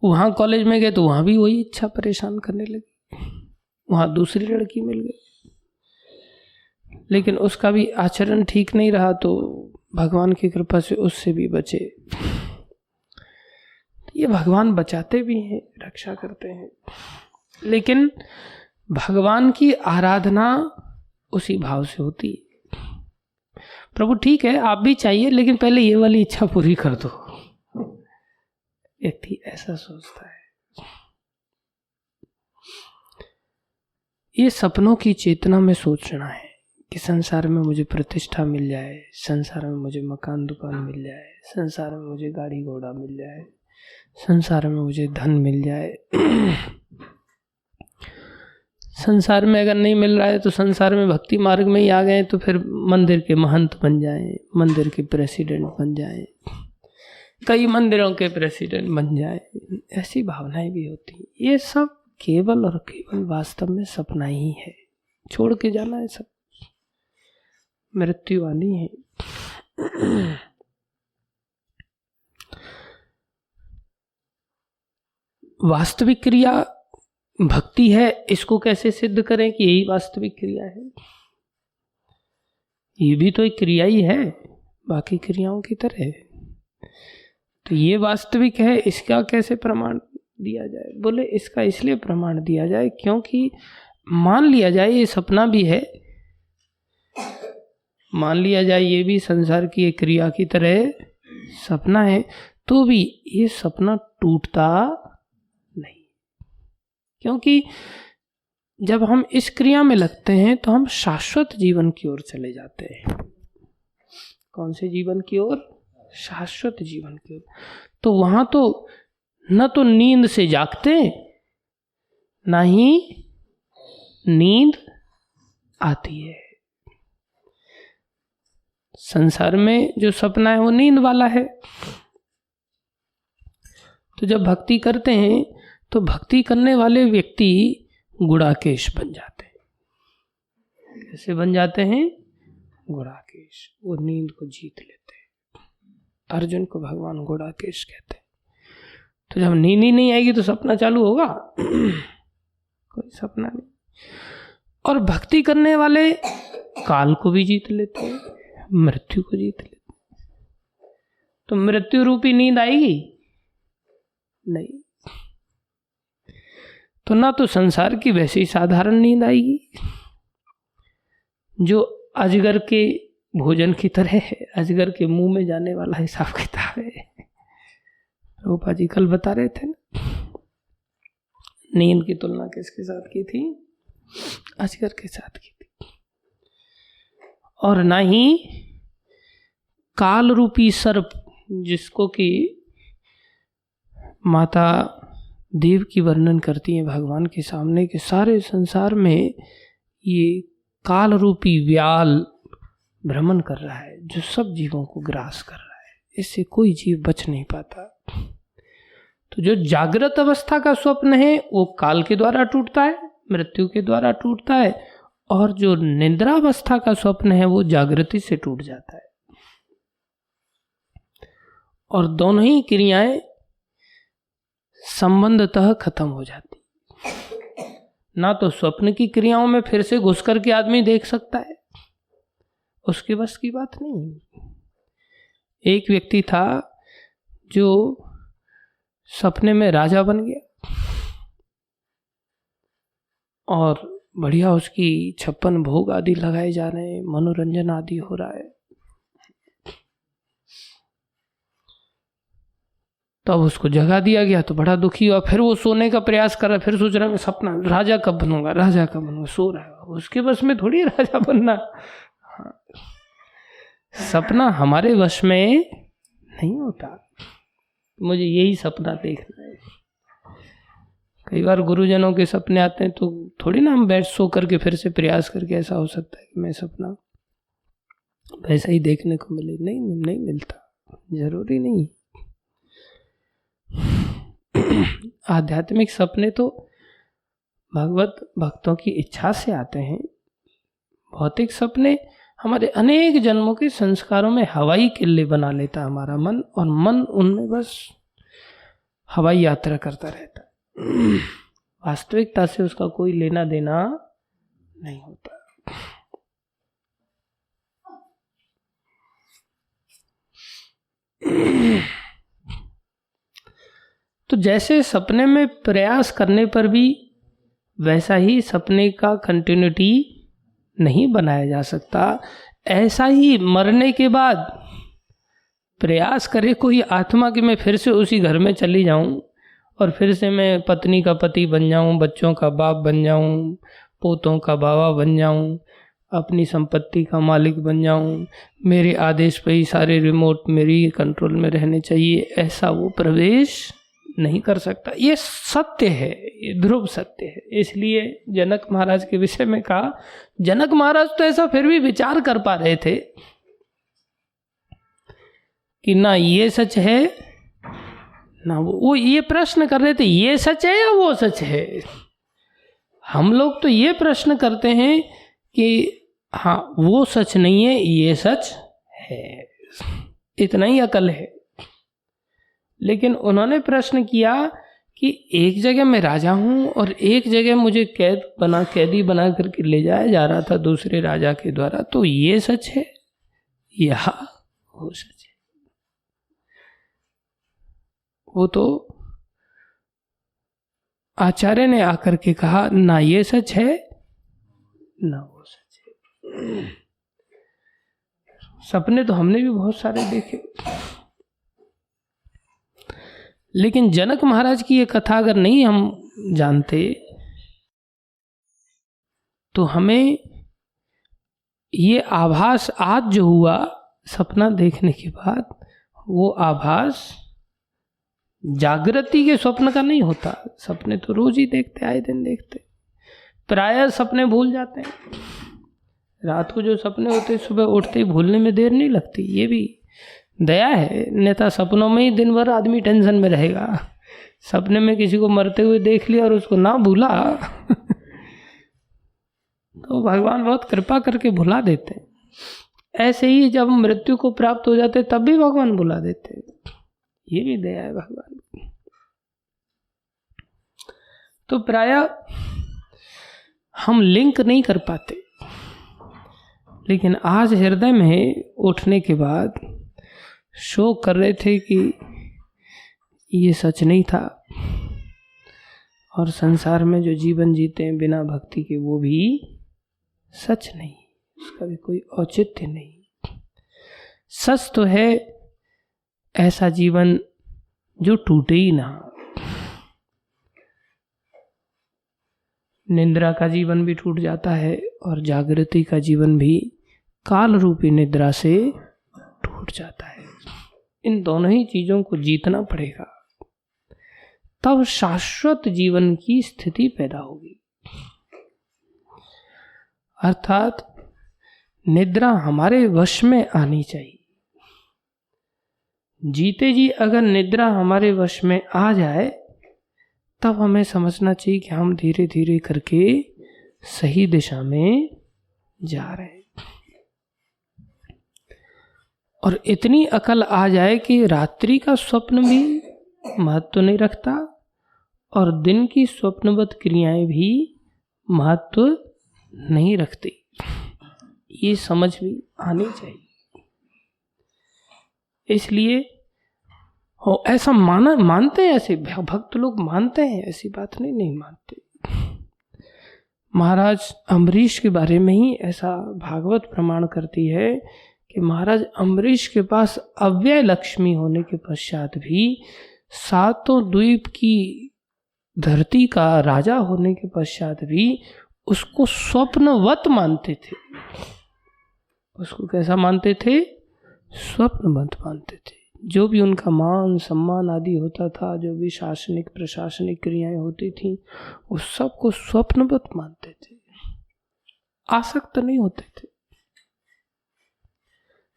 वहां कॉलेज में गए तो वहां भी वही इच्छा परेशान करने लगी, वहां दूसरी लड़की मिल गई, लेकिन उसका भी आचरण ठीक नहीं रहा तो भगवान की कृपा से उससे भी बचे। ये भगवान बचाते भी हैं, रक्षा करते हैं, लेकिन भगवान की आराधना उसी भाव से होती है। प्रभु ठीक है आप भी चाहिए, लेकिन पहले ये वाली इच्छा पूरी कर दो। व्यक्ति ऐसा सोचता है। ये सपनों की चेतना में सोचना है कि संसार में मुझे प्रतिष्ठा मिल जाए, संसार में मुझे मकान दुकान मिल जाए, संसार में मुझे गाड़ी घोड़ा मिल जाए, संसार में मुझे धन मिल जाए। संसार में अगर नहीं मिल रहा है तो संसार में भक्ति मार्ग में ही आ गए तो फिर मंदिर के महंत बन जाएं, मंदिर के प्रेसिडेंट बन जाएं, कई मंदिरों के प्रेसिडेंट बन जाएं, ऐसी भावनाएं भी होती हैं। ये सब केवल और केवल वास्तव में सपना ही है, छोड़ के जाना है सब, मृत्यु आनी है। वास्तविक क्रिया भक्ति है, इसको कैसे सिद्ध करें कि यही वास्तविक क्रिया है? ये भी तो एक क्रिया ही है बाकी क्रियाओं की तरह, तो ये वास्तविक है, इसका कैसे प्रमाण दिया जाए? बोले इसका इसलिए प्रमाण दिया जाए क्योंकि मान लिया जाए ये सपना भी है, मान लिया जाए ये भी संसार की एक क्रिया की तरह सपना है, तो भी ये सपना टूटता नहीं, क्योंकि जब हम इस क्रिया में लगते हैं तो हम शाश्वत जीवन की ओर चले जाते हैं। कौन से जीवन की ओर? शाश्वत जीवन की ओर। तो वहां तो न तो नींद से जागते, ना ही नींद आती है। संसार में जो सपना है वो नींद वाला है। तो जब भक्ति करते हैं तो भक्ति करने वाले व्यक्ति गुड़ाकेश बन जाते हैं। कैसे बन जाते हैं? गुड़ाकेश, वो नींद को जीत लेते हैं। अर्जुन को भगवान गुड़ाकेश कहते हैं। तो जब नींद ही नहीं आएगी तो सपना चालू होगा? कोई सपना नहीं। और भक्ति करने वाले काल को भी जीत लेते हैं, मृत्यु को जीत लेते हैं। तो मृत्यु रूपी नींद आएगी नहीं, तो ना तो संसार की वैसी साधारण नींद आएगी जो अजगर के भोजन की तरह है, अजगर के मुंह में जाने वाला हिसाब किताब है। रूपा जी कल बता रहे थे ना, नींद की तुलना किसके साथ की थी? अजगर के साथ की थी। और ना ही काल रूपी सर्प, जिसको कि माता देव की वर्णन करती हैं भगवान के सामने कि सारे संसार में ये काल रूपी व्याल भ्रमण कर रहा है जो सब जीवों को ग्रास कर रहा है, इससे कोई जीव बच नहीं पाता। तो जो जागृत अवस्था का स्वप्न है वो काल के द्वारा टूटता है, मृत्यु के द्वारा टूटता है, और जो निद्रावस्था का स्वप्न है वो जागृति से टूट जाता है। और दोनों ही क्रियाएं संबंधतः खत्म हो जाती। ना तो स्वप्न की क्रियाओं में फिर से घुस करके आदमी देख सकता है, उसके बस की बात नहीं। एक व्यक्ति था जो सपने में राजा बन गया और बढ़िया उसकी 56 भोग आदि लगाए जा रहे हैं, मनोरंजन आदि हो रहा है। तो अब उसको जगा दिया गया तो बड़ा दुखी हुआ, फिर वो सोने का प्रयास कर रहा है, फिर सोच रहा है सपना राजा कब बनूंगा, राजा कब बनूंगा, सो रहा है। उसके बस में थोड़ी राजा बनना, सपना हमारे वश में नहीं होता। मुझे यही सपना देखना है। कई बार गुरुजनों के सपने आते हैं तो थोड़ी ना हम बैठ सो करके फिर से प्रयास करके ऐसा हो सकता है कि मैं सपना वैसा ही देखने को मिले, नहीं मिलता, जरूरी नहीं। आध्यात्मिक सपने तो भगवत भक्तों की इच्छा से आते हैं। भौतिक सपने हमारे अनेक जन्मों के संस्कारों में हवाई किले बना लेता हमारा मन, और मन उनमें बस हवाई यात्रा करता रहता है। वास्तविकता से उसका कोई लेना देना नहीं होता। तो जैसे सपने में प्रयास करने पर भी वैसा ही सपने का कंटिन्यूटी नहीं बनाया जा सकता, ऐसा ही मरने के बाद प्रयास करे कोई आत्मा कि मैं फिर से उसी घर में चली जाऊं और फिर से मैं पत्नी का पति बन जाऊं, बच्चों का बाप बन जाऊं, पोतों का बाबा बन जाऊं, अपनी संपत्ति का मालिक बन जाऊं, मेरे आदेश पर ही सारे रिमोट मेरी कंट्रोल में रहने चाहिए, ऐसा वो प्रवेश नहीं कर सकता। ये सत्य है, ये ध्रुव सत्य है। इसलिए जनक महाराज के विषय में कहा, जनक महाराज तो ऐसा फिर भी विचार कर पा रहे थे कि ना ये सच है ना वो ये प्रश्न कर रहे थे ये सच है या वो सच है। हम लोग तो ये प्रश्न करते हैं कि हाँ वो सच नहीं है ये सच है, इतना ही अकल है। लेकिन उन्होंने प्रश्न किया कि एक जगह मैं राजा हूं और एक जगह मुझे कैदी बना करके ले जाया जा रहा था दूसरे राजा के द्वारा, तो ये सच है या वो सच है। वो तो आचार्य ने आकर के कहा ना ये सच है ना वो सच है। सपने तो हमने भी बहुत सारे देखे, लेकिन जनक महाराज की ये कथा अगर नहीं हम जानते तो हमें ये आभास आज जो हुआ सपना देखने के बाद, वो आभास जागृति के स्वप्न का नहीं होता। सपने तो रोज ही देखते, आए दिन देखते, प्रायः सपने भूल जाते हैं। रात को जो सपने होते सुबह उठते ही भूलने में देर नहीं लगती। ये भी दया है, नेता सपनों में ही दिन भर आदमी टेंशन में रहेगा। सपने में किसी को मरते हुए देख लिया और उसको ना भूला तो भगवान बहुत कृपा करके भुला देते हैं। ऐसे ही जब मृत्यु को प्राप्त हो जाते तब भी भगवान भुला देते। ये भी दया है भगवान। तो प्रायः हम लिंक नहीं कर पाते, लेकिन आज हृदय में उठने के बाद शोक कर रहे थे कि ये सच नहीं था, और संसार में जो जीवन जीते हैं बिना भक्ति के वो भी सच नहीं, उसका भी कोई औचित्य नहीं। सच तो है ऐसा जीवन जो टूटे ही ना। निद्रा का जीवन भी टूट जाता है और जागृति का जीवन भी काल रूपी निद्रा से टूट जाता है। इन दोनों ही चीजों को जीतना पड़ेगा, तब शाश्वत जीवन की स्थिति पैदा होगी। अर्थात निद्रा हमारे वश में आनी चाहिए। जीते जी अगर निद्रा हमारे वश में आ जाए तब हमें समझना चाहिए कि हम धीरे धीरे करके सही दिशा में जा रहे हैं। और इतनी अकल आ जाए कि रात्रि का स्वप्न भी महत्व नहीं रखता और दिन की स्वप्नवत क्रियाएं भी महत्व नहीं रखती, ये समझ भी आनी चाहिए। इसलिए हो ऐसा मानते हैं, ऐसे भक्त लोग मानते हैं, ऐसी बात नहीं मानते। महाराज अम्बरीश के बारे में ही ऐसा भागवत प्रमाण करती है कि महाराज अम्बरीश के पास अव्यय लक्ष्मी होने के पश्चात भी, सातों द्वीप की धरती का राजा होने के पश्चात भी उसको स्वप्नवत मानते थे। उसको कैसा मानते थे? स्वप्नवत मानते थे। जो भी उनका मान सम्मान आदि होता था, जो भी शासनिक प्रशासनिक क्रियाएं होती थी, वो सबको स्वप्नवत मानते थे, आसक्त नहीं होते थे।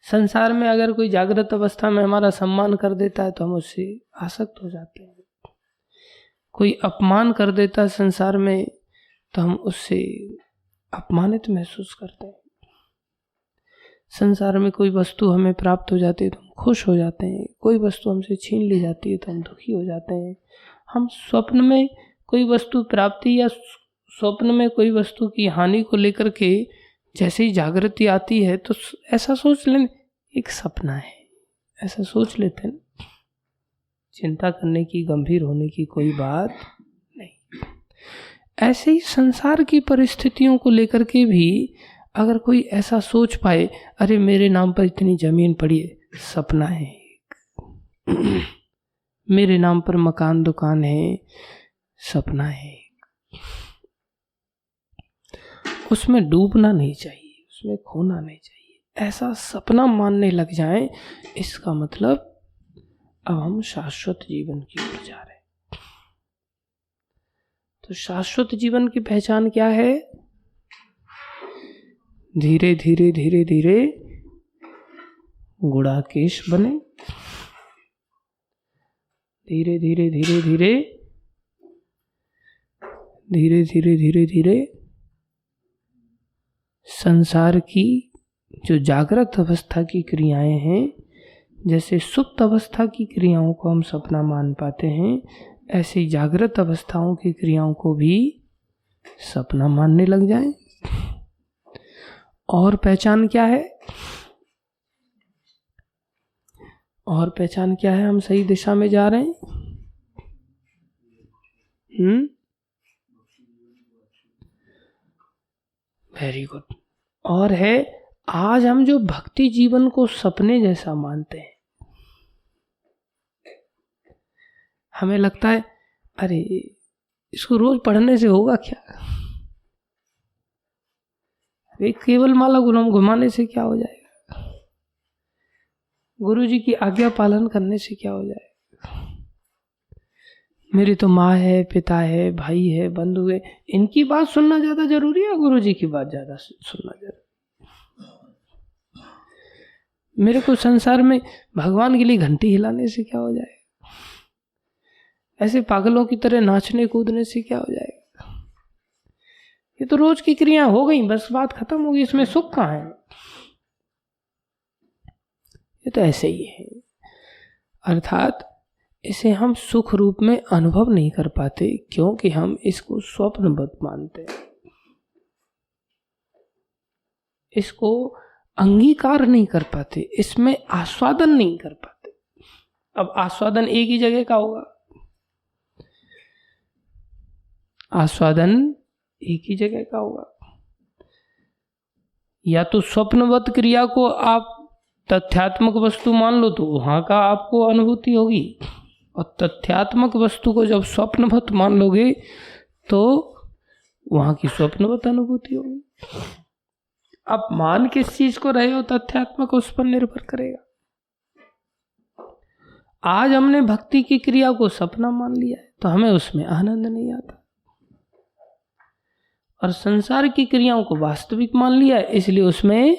संसार में अगर कोई जागृत अवस्था में हमारा सम्मान कर देता है तो हम उससे आसक्त हो जाते हैं। कोई अपमान कर देता है संसार में तो हम उससे अपमानित महसूस करते हैं। संसार में कोई वस्तु हमें प्राप्त हो जाती है तो हम खुश हो जाते हैं, कोई वस्तु हमसे छीन ली जाती है तो हम दुखी हो जाते हैं। हम स्वप्न में कोई वस्तु प्राप्ति या स्वप्न में कोई वस्तु की हानि को लेकर के जैसे ही जागृति आती है तो ऐसा सोच लें एक सपना है, ऐसा सोच लेते हैं। चिंता करने की, गंभीर होने की कोई बात नहीं। ऐसे ही संसार की परिस्थितियों को लेकर के भी अगर कोई ऐसा सोच पाए, अरे मेरे नाम पर इतनी जमीन पड़ी है, सपना है। मेरे नाम पर मकान दुकान है, सपना है। उसमें डूबना नहीं चाहिए, उसमें खोना नहीं चाहिए। ऐसा सपना मानने लग जाए, इसका मतलब अब हम शाश्वत जीवन की ओर जा रहे हैं। तो शाश्वत जीवन की पहचान क्या है? धीरे धीरे धीरे धीरे गुड़ाकेश बने, धीरे धीरे धीरे धीरे धीरे धीरे धीरे धीरे संसार की जो जागृत अवस्था की क्रियाएं हैं, जैसे सुप्त अवस्था की क्रियाओं को हम सपना मान पाते हैं, ऐसे जागृत अवस्थाओं की क्रियाओं को भी सपना मानने लग जाएं। और पहचान क्या है? और पहचान क्या है? हम सही दिशा में जा रहे हैं। Very good. और है, आज हम जो भक्ति जीवन को सपने जैसा मानते हैं, हमें लगता है अरे इसको रोज पढ़ने से होगा क्या, अरे केवल माला घुमाने से क्या हो जाएगा, गुरु जी की आज्ञा पालन करने से क्या हो जाएगा, मेरी तो माँ है, पिता है, भाई है, बंधु है, इनकी बात सुनना ज्यादा जरूरी है, गुरु जी की बात ज्यादा सुनना जरूरी। मेरे को संसार में भगवान के लिए घंटी हिलाने से क्या हो जाएगा, ऐसे पागलों की तरह नाचने कूदने से क्या हो जाएगा, ये तो रोज की क्रिया हो गई, बस बात खत्म होगी, इसमें सुख कहाँ है। ये तो ऐसे ही है। अर्थात इसे हम सुख रूप में अनुभव नहीं कर पाते क्योंकि हम इसको स्वप्नवत मानते हैं, इसको अंगीकार नहीं कर पाते, इसमें आस्वादन नहीं कर पाते। अब आस्वादन एक ही जगह का होगा, आस्वादन एक ही जगह का होगा। या तो स्वप्नवत क्रिया को आप तथ्यात्मक वस्तु मान लो तो वहां का आपको अनुभूति होगी, और तथ्यात्मक वस्तु को जब स्वप्नवत मान लोगे तो वहां की स्वप्नवत अनुभूति होगी। आप मान किस चीज को रहे हो तथ्यात्मक, उस पर निर्भर करेगा। आज हमने भक्ति की क्रिया को सपना मान लिया है तो हमें उसमें आनंद नहीं आता, और संसार की क्रियाओं को वास्तविक मान लिया, इसलिए उसमें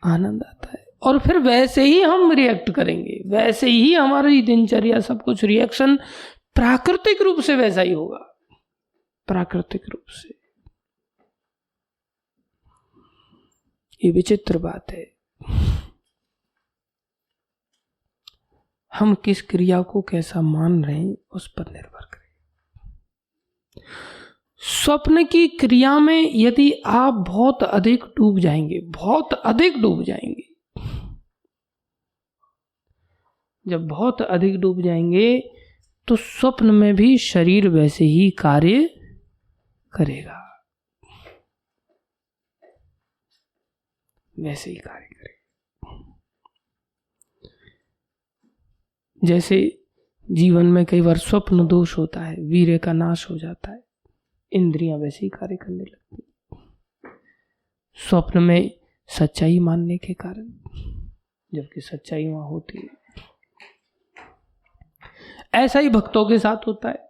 आनंद आता है। और फिर वैसे ही हम रिएक्ट करेंगे, वैसे ही हमारी दिनचर्या, सब कुछ रिएक्शन प्राकृतिक रूप से वैसा ही होगा, प्राकृतिक रूप से। ये विचित्र बात है। हम किस क्रिया को कैसा मान रहे हैं उस पर निर्भर करें। स्वप्न की क्रिया में यदि आप बहुत अधिक डूब जाएंगे, बहुत अधिक डूब जाएंगे, जब बहुत अधिक डूब जाएंगे तो स्वप्न में भी शरीर वैसे ही कार्य करेगा, वैसे ही कार्य करेगा। जैसे जीवन में कई बार स्वप्न दोष होता है, वीर्य का नाश हो जाता है, इंद्रियां वैसे ही कार्य करने लगती हैं स्वप्न में सच्चाई मानने के कारण, जबकि सच्चाई वहां होती है। ऐसा ही भक्तों के साथ होता है।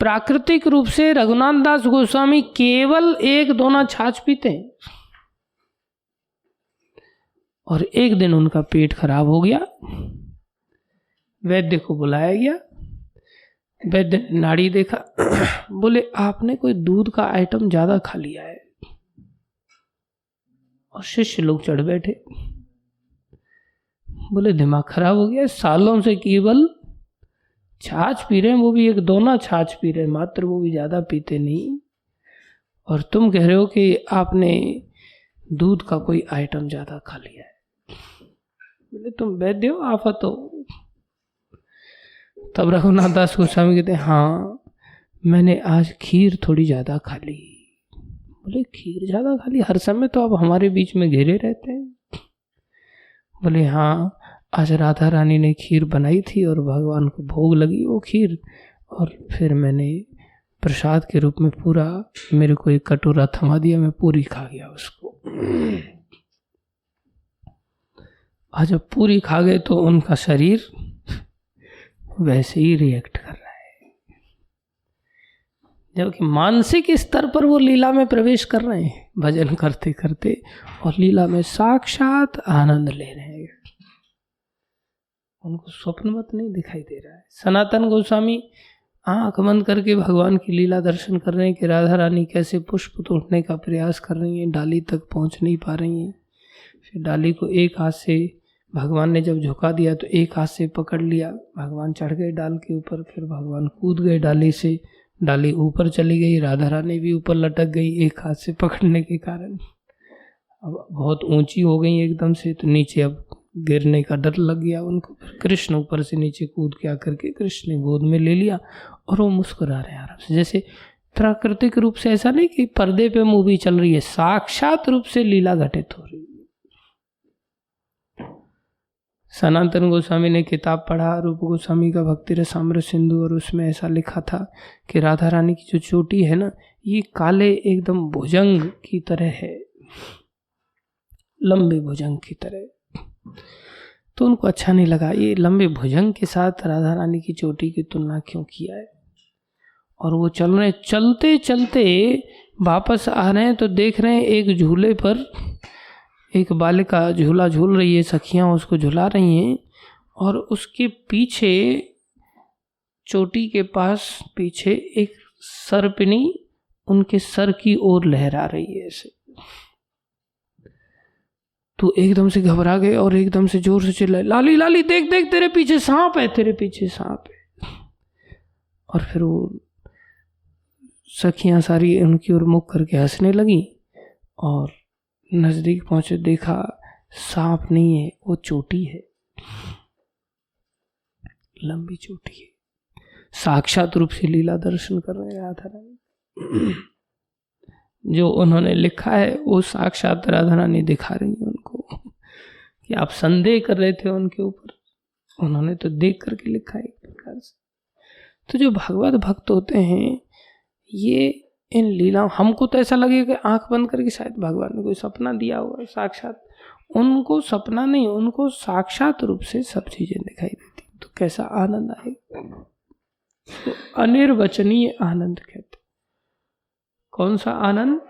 प्राकृतिक रूप से रघुनाथ दास गोस्वामी केवल 1 छाछ पीते हैं और एक दिन उनका पेट खराब हो गया, वैद्य को बुलाया गया, वैद्य ने नाड़ी देखा, बोले आपने कोई दूध का आइटम ज्यादा खा लिया है। और शिष्य लोग चढ़ बैठे, बोले दिमाग खराब हो गया, सालों से केवल छाछ पी रहे हैं, वो भी 1 छाछ पी रहे हैं मात्र, वो भी ज्यादा पीते नहीं, और तुम कह रहे हो कि आपने दूध का कोई आइटम ज्यादा खा लिया है। बोले तुम वैद्य हो, आफत हो। तब रघुनाथ दास गोस्वामी कहते हैं हाँ मैंने आज खीर थोड़ी ज्यादा खा ली। बोले खीर ज्यादा खा ली? हर समय तो आप हमारे बीच में घिरे रहते हैं। बोले हाँ आज राधा रानी ने खीर बनाई थी और भगवान को भोग लगी वो खीर, और फिर मैंने प्रसाद के रूप में पूरा, मेरे को एक कटोरा थमा दिया, मैं पूरी खा गया उसको। और जब पूरी खा गए तो उनका शरीर वैसे ही रिएक्ट कर रहा है, जबकि मानसिक स्तर पर वो लीला में प्रवेश कर रहे हैं भजन करते करते, और लीला में साक्षात आनंद ले रहे हैं। उनको स्वप्नवत नहीं दिखाई दे रहा है। सनातन गोस्वामी आंख बंद करके भगवान की लीला दर्शन कर रहे हैं कि राधा रानी कैसे पुष्प तोड़ने का प्रयास कर रही हैं, डाली तक पहुंच नहीं पा रही हैं। फिर डाली को एक हाथ से भगवान ने जब झुका दिया तो एक हाथ से पकड़ लिया, भगवान चढ़ गए डाल के ऊपर, फिर भगवान कूद गए डाली से, डाली ऊपर चली गई, राधा रानी भी ऊपर लटक गई एक हाथ से पकड़ने के कारण। अब बहुत ऊंची हो गई एकदम से, तो नीचे अब गिरने का डर लग गया उनको। फिर कृष्ण ऊपर से नीचे कूद के आकर के कृष्ण ने गोद में ले लिया और वो मुस्कुरा रहे हैं आराम से, जैसे प्राकृतिक रूप से, ऐसा नहीं कि पर्दे पे मूवी चल रही है, साक्षात रूप से लीला घटित हो रही है। सनातन गोस्वामी ने किताब पढ़ा रूप गोस्वामी का भक्ति रसामृत सिंधु, और उसमें ऐसा लिखा था कि राधा रानी की जो चोटी है ना, ये काले एकदम भुजंग की तरह है, लंबे भुजंग की तरह। तो उनको अच्छा नहीं लगा, ये लंबे भुजंग के साथ राधा रानी की चोटी की तुलना क्यों किया है। और वो चलते चलते वापस आ रहे हैं तो देख रहे हैं एक झूले पर एक बालिका झूला झूल रही है, सखियां उसको झुला रही हैं, और उसके पीछे चोटी के पास पीछे एक सर्पिनी उनके सर की ओर लहरा रही है ऐसे। तो एकदम से घबरा गए और एकदम से जोर से चिल्लाए, लाली लाली देख देख तेरे पीछे सांप है, तेरे पीछे सांप है। और फिर वो सखियां सारी उनकी ओर मुख करके हंसने लगी, और नजदीक पहुंचे देखा सांप नहीं है, वो चोटी है, लंबी चोटी है। साक्षात रूप से लीला दर्शन कर रहे हैं राधा रानी। जो उन्होंने लिखा है वो साक्षात राधा रानी दिखा रही है उनको, कि आप संदेह कर रहे थे उनके ऊपर, उन्होंने तो देख करके लिखा है एक प्रकार से। तो जो भगवत भक्त होते हैं ये इन लीलाओं, हमको तो ऐसा लगेगा कि आंख बंद करके शायद भगवान ने कोई सपना दिया हुआ, साक्षात उनको सपना नहीं, उनको साक्षात रूप से सब चीजें दिखाई देती, तो कैसा आनंद आएगा। तो अनिर्वचनीय आनंद कहते। कौन सा आनंद?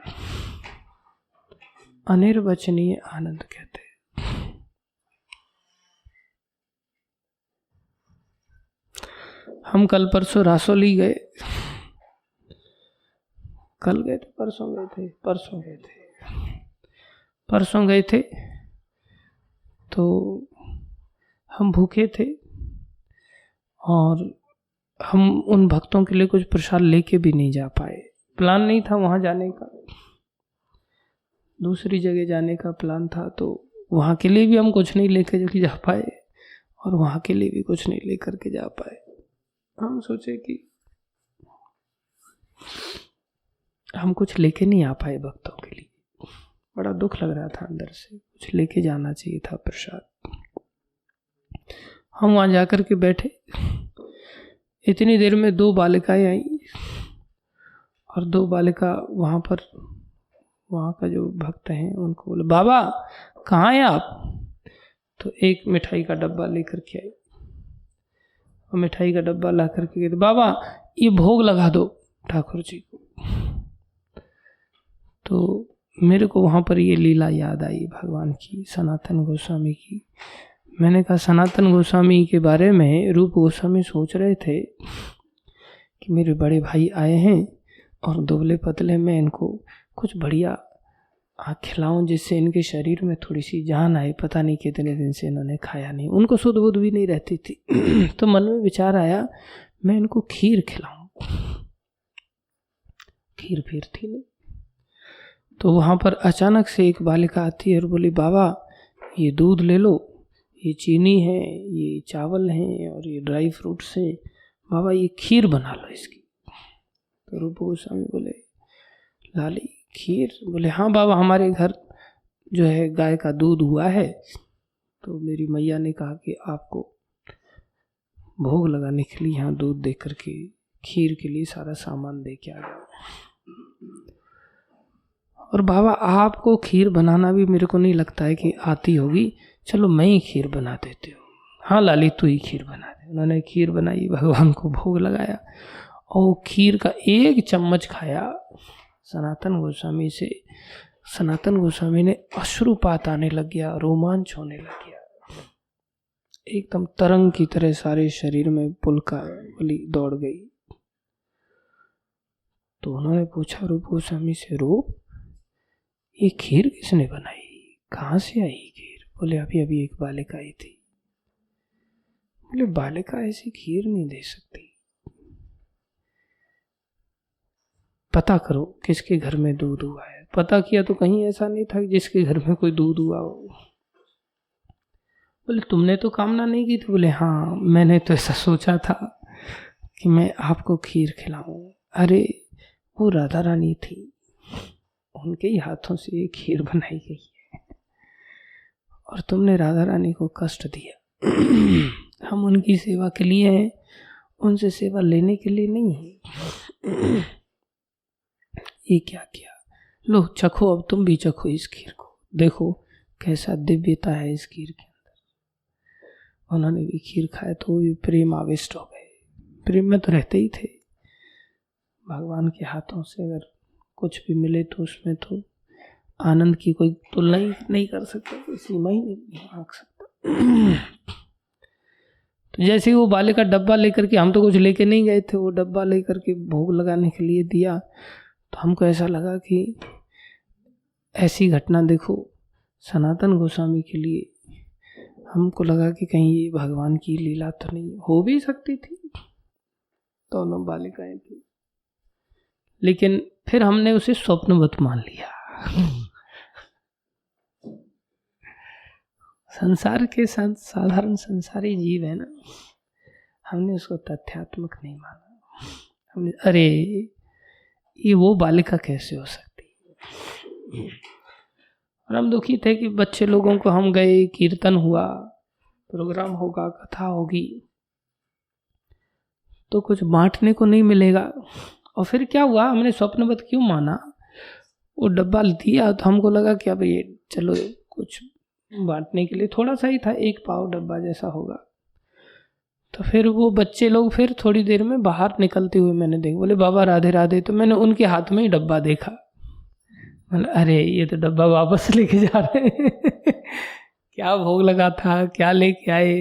अनिर्वचनीय आनंद कहते। हम कल परसों रासोली गए, कल गए थे, परसों गए थे। तो हम भूखे थे और हम उन भक्तों के लिए कुछ प्रसाद लेके भी नहीं जा पाए। प्लान नहीं था वहाँ जाने का, दूसरी जगह जाने का प्लान था। तो वहाँ के लिए भी हम कुछ नहीं लेकर जा पाए और वहाँ के लिए भी कुछ नहीं लेकर के जा पाए। हम सोचे कि हम कुछ लेके नहीं आ पाए भक्तों के लिए, बड़ा दुख लग रहा था अंदर से, कुछ लेके जाना चाहिए था प्रसाद। हम वहाँ जाकर के बैठे, इतनी देर में 2 बालिकाएं आई और 2 बालिका वहाँ पर, वहाँ का जो भक्त हैं उनको बोले, बाबा कहाँ हैं आप? तो एक मिठाई का डब्बा लेकर के आई और मिठाई का डब्बा ला करके कहते, बाबा ये भोग लगा दो ठाकुर जी को। तो मेरे को वहाँ पर ये लीला याद आई भगवान की, सनातन गोस्वामी की। मैंने कहा सनातन गोस्वामी के बारे में रूप गोस्वामी सोच रहे थे कि मेरे बड़े भाई आए हैं और दुबले पतले में इनको कुछ बढ़िया खिलाऊं जिससे इनके शरीर में थोड़ी सी जान आए। पता नहीं कितने दिन से इन्होंने खाया नहीं, उनको सुध बुध भी नहीं रहती थी। तो मन में विचार आया मैं इनको खीर खिलाऊं। खीर फिर थी नहीं। तो वहाँ पर अचानक से एक बालिका आती है और बोली, बाबा ये दूध ले लो, ये चीनी है, ये चावल हैं और ये ड्राई फ्रूट्स है, बाबा ये खीर बना लो इसकी। तो रूप गोस्वामी बोले, लाली खीर? बोले हाँ बाबा, हमारे घर जो है गाय का दूध हुआ है, तो मेरी मैया ने कहा कि आपको भोग लगाने के लिए यहाँ दूध दे करके खीर के लिए सारा सामान दे के आ गया। और बाबा आपको खीर बनाना भी मेरे को नहीं लगता है कि आती होगी, चलो मैं ही खीर बना देती हूँ। हाँ लाली तू ही खीर बना दे। उन्होंने खीर बनाई, भगवान को भोग लगाया और खीर का 1 चम्मच खाया सनातन गोस्वामी से। सनातन गोस्वामी ने अश्रुपात आने लग गया, रोमांच होने लग गया, एकदम तरंग की तरह सारे शरीर में पुलका वाली दौड़ गई। तो उन्होंने पूछा रूप गोस्वामी से, रूप ये खीर किसने बनाई, कहाँ से आई खीर? बोले अभी अभी एक बालिका आई थी। बोले बालिका ऐसी खीर नहीं दे सकती, पता करो किसके घर में दूध हुआ है। पता किया तो कहीं ऐसा नहीं था कि जिसके घर में कोई दूध हुआ हो। बोले तुमने तो कामना नहीं की थी? बोले हाँ मैंने तो ऐसा सोचा था कि मैं आपको खीर खिलाऊं। अरे वो राधा रानी थी, उनके ही हाथों से ये खीर बनाई गई है और तुमने राधा रानी को कष्ट दिया। हम उनकी सेवा के लिए हैं, उनसे सेवा लेने के लिए नहीं है। ये क्या किया? लो चखो, अब तुम भी चखो इस खीर को, देखो कैसा दिव्यता है इस खीर के अंदर। उन्होंने भी खीर खाया तो भी प्रेम आविष्ट हो गए। प्रेम में तो रहते ही थे। भगवान के हाथों से अगर कुछ भी मिले तो उसमें तो आनंद की कोई तुलना ही नहीं कर सकता, कोई सीमा ही नहीं आंक सकता। तो जैसे ही वो बालिका डब्बा लेकर के, हम तो कुछ लेके नहीं गए थे, वो डब्बा लेकर के भोग लगाने के लिए दिया, तो हमको ऐसा लगा कि ऐसी घटना देखो सनातन गोस्वामी के लिए, हमको लगा कि कहीं ये भगवान की लीला तो नहीं हो भी सकती थी। दोनों बालिकाएं थी, लेकिन फिर हमने उसे स्वप्नवत मान लिया। संसार के साथ साधारण संसारी जीव है ना, हमने उसको तथ्यात्मक नहीं माना। हमने अरे ये वो बालिका कैसे हो सकती। और हम दुखी थे कि बच्चे लोगों को हम गए, कीर्तन हुआ, प्रोग्राम होगा, कथा होगी, तो कुछ बांटने को नहीं मिलेगा। और फिर क्या हुआ, हमने स्वप्नवत क्यों माना, वो डब्बा दिया तो हमको लगा कि अब ये चलो कुछ बांटने के लिए थोड़ा सा ही था, 1 पाव डब्बा जैसा होगा। तो फिर वो बच्चे लोग फिर थोड़ी देर में बाहर निकलते हुए मैंने देखा, बोले बाबा राधे राधे। तो मैंने उनके हाथ में ही डब्बा देखा, बोले अरे ये तो डब्बा वापस लेके जा रहे हैं क्या भोग लगा था, क्या लेके आए,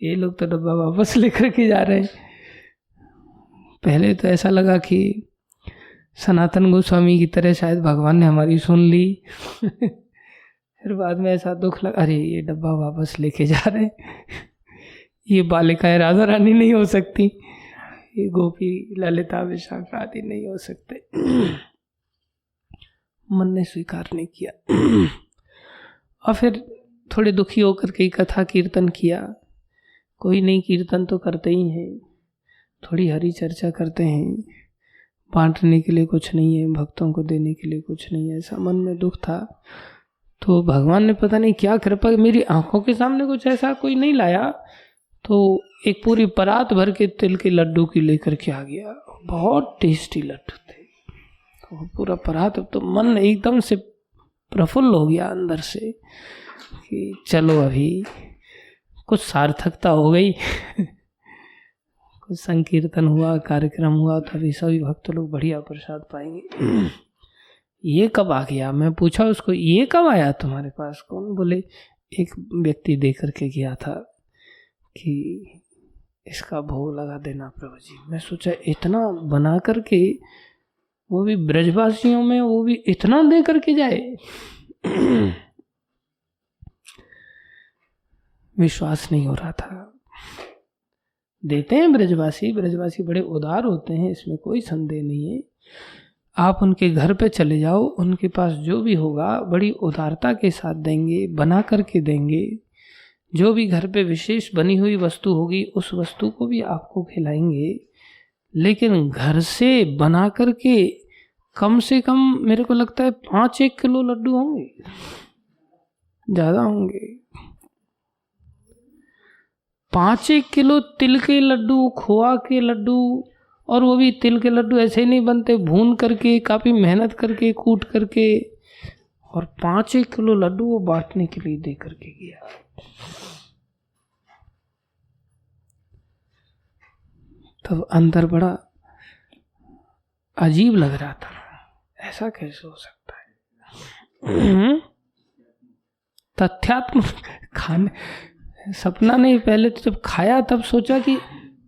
ये लोग तो डब्बा वापस लेकर के जा रहे हैं। पहले तो ऐसा लगा कि सनातन गोस्वामी की तरह शायद भगवान ने हमारी सुन ली फिर बाद में ऐसा दुख लगा, अरे ये डब्बा वापस लेके जा रहे हैं, ये बालिकाएं राधा रानी नहीं हो सकती, ये गोपी ललिता विशाखा आदि नहीं हो सकते। मन ने स्वीकार नहीं किया और फिर थोड़े दुखी होकर के कथा कीर्तन किया। कोई नहीं, कीर्तन तो करते ही हैं, थोड़ी हरी चर्चा करते हैं, बांटने के लिए कुछ नहीं है, भक्तों को देने के लिए कुछ नहीं है, ऐसा मन में दुख था। तो भगवान ने पता नहीं क्या कृपा, मेरी आंखों के सामने कुछ ऐसा कोई नहीं लाया, तो एक पूरी परात भर के तिल के लड्डू की लेकर के आ गया। बहुत टेस्टी लड्डू थे, तो पूरा परात। अब तो मन एकदम से प्रफुल्ल हो गया अंदर से कि चलो अभी कुछ सार्थकता हो गई कुछ संकीर्तन हुआ, कार्यक्रम हुआ, तो अभी सभी भक्त लोग बढ़िया प्रसाद पाएंगे। ये कब आ गया? मैं पूछा उसको, ये कब आया तुम्हारे पास? कौन? बोले एक व्यक्ति दे करके गया था कि इसका भोग लगा देना प्रभु जी। मैं सोचा इतना बना करके, वो भी ब्रजवासियों में, वो भी इतना दे करके जाए विश्वास नहीं हो रहा था। देते हैं ब्रजवासी, ब्रजवासी बड़े उदार होते हैं, इसमें कोई संदेह नहीं है। आप उनके घर पे चले जाओ, उनके पास जो भी होगा बड़ी उदारता के साथ देंगे, बना करके देंगे। जो भी घर पे विशेष बनी हुई वस्तु होगी उस वस्तु को भी आपको खिलाएंगे। लेकिन घर से बना करके कम से कम मेरे को लगता है 5-1 किलो लड्डू होंगे, ज़्यादा होंगे। 5-1 किलो तिल के लड्डू, खोआ के लड्डू, और वो भी तिल के लड्डू ऐसे ही नहीं बनते, भून करके, काफ़ी मेहनत करके, कूट करके, और 5-1 किलो लड्डू वो बांटने के लिए दे करके गया। तब अंदर बड़ा अजीब लग रहा था, ऐसा कैसे हो सकता है? तथ्यात्मक खाने, सपना नहीं, पहले तो जब खाया तब सोचा कि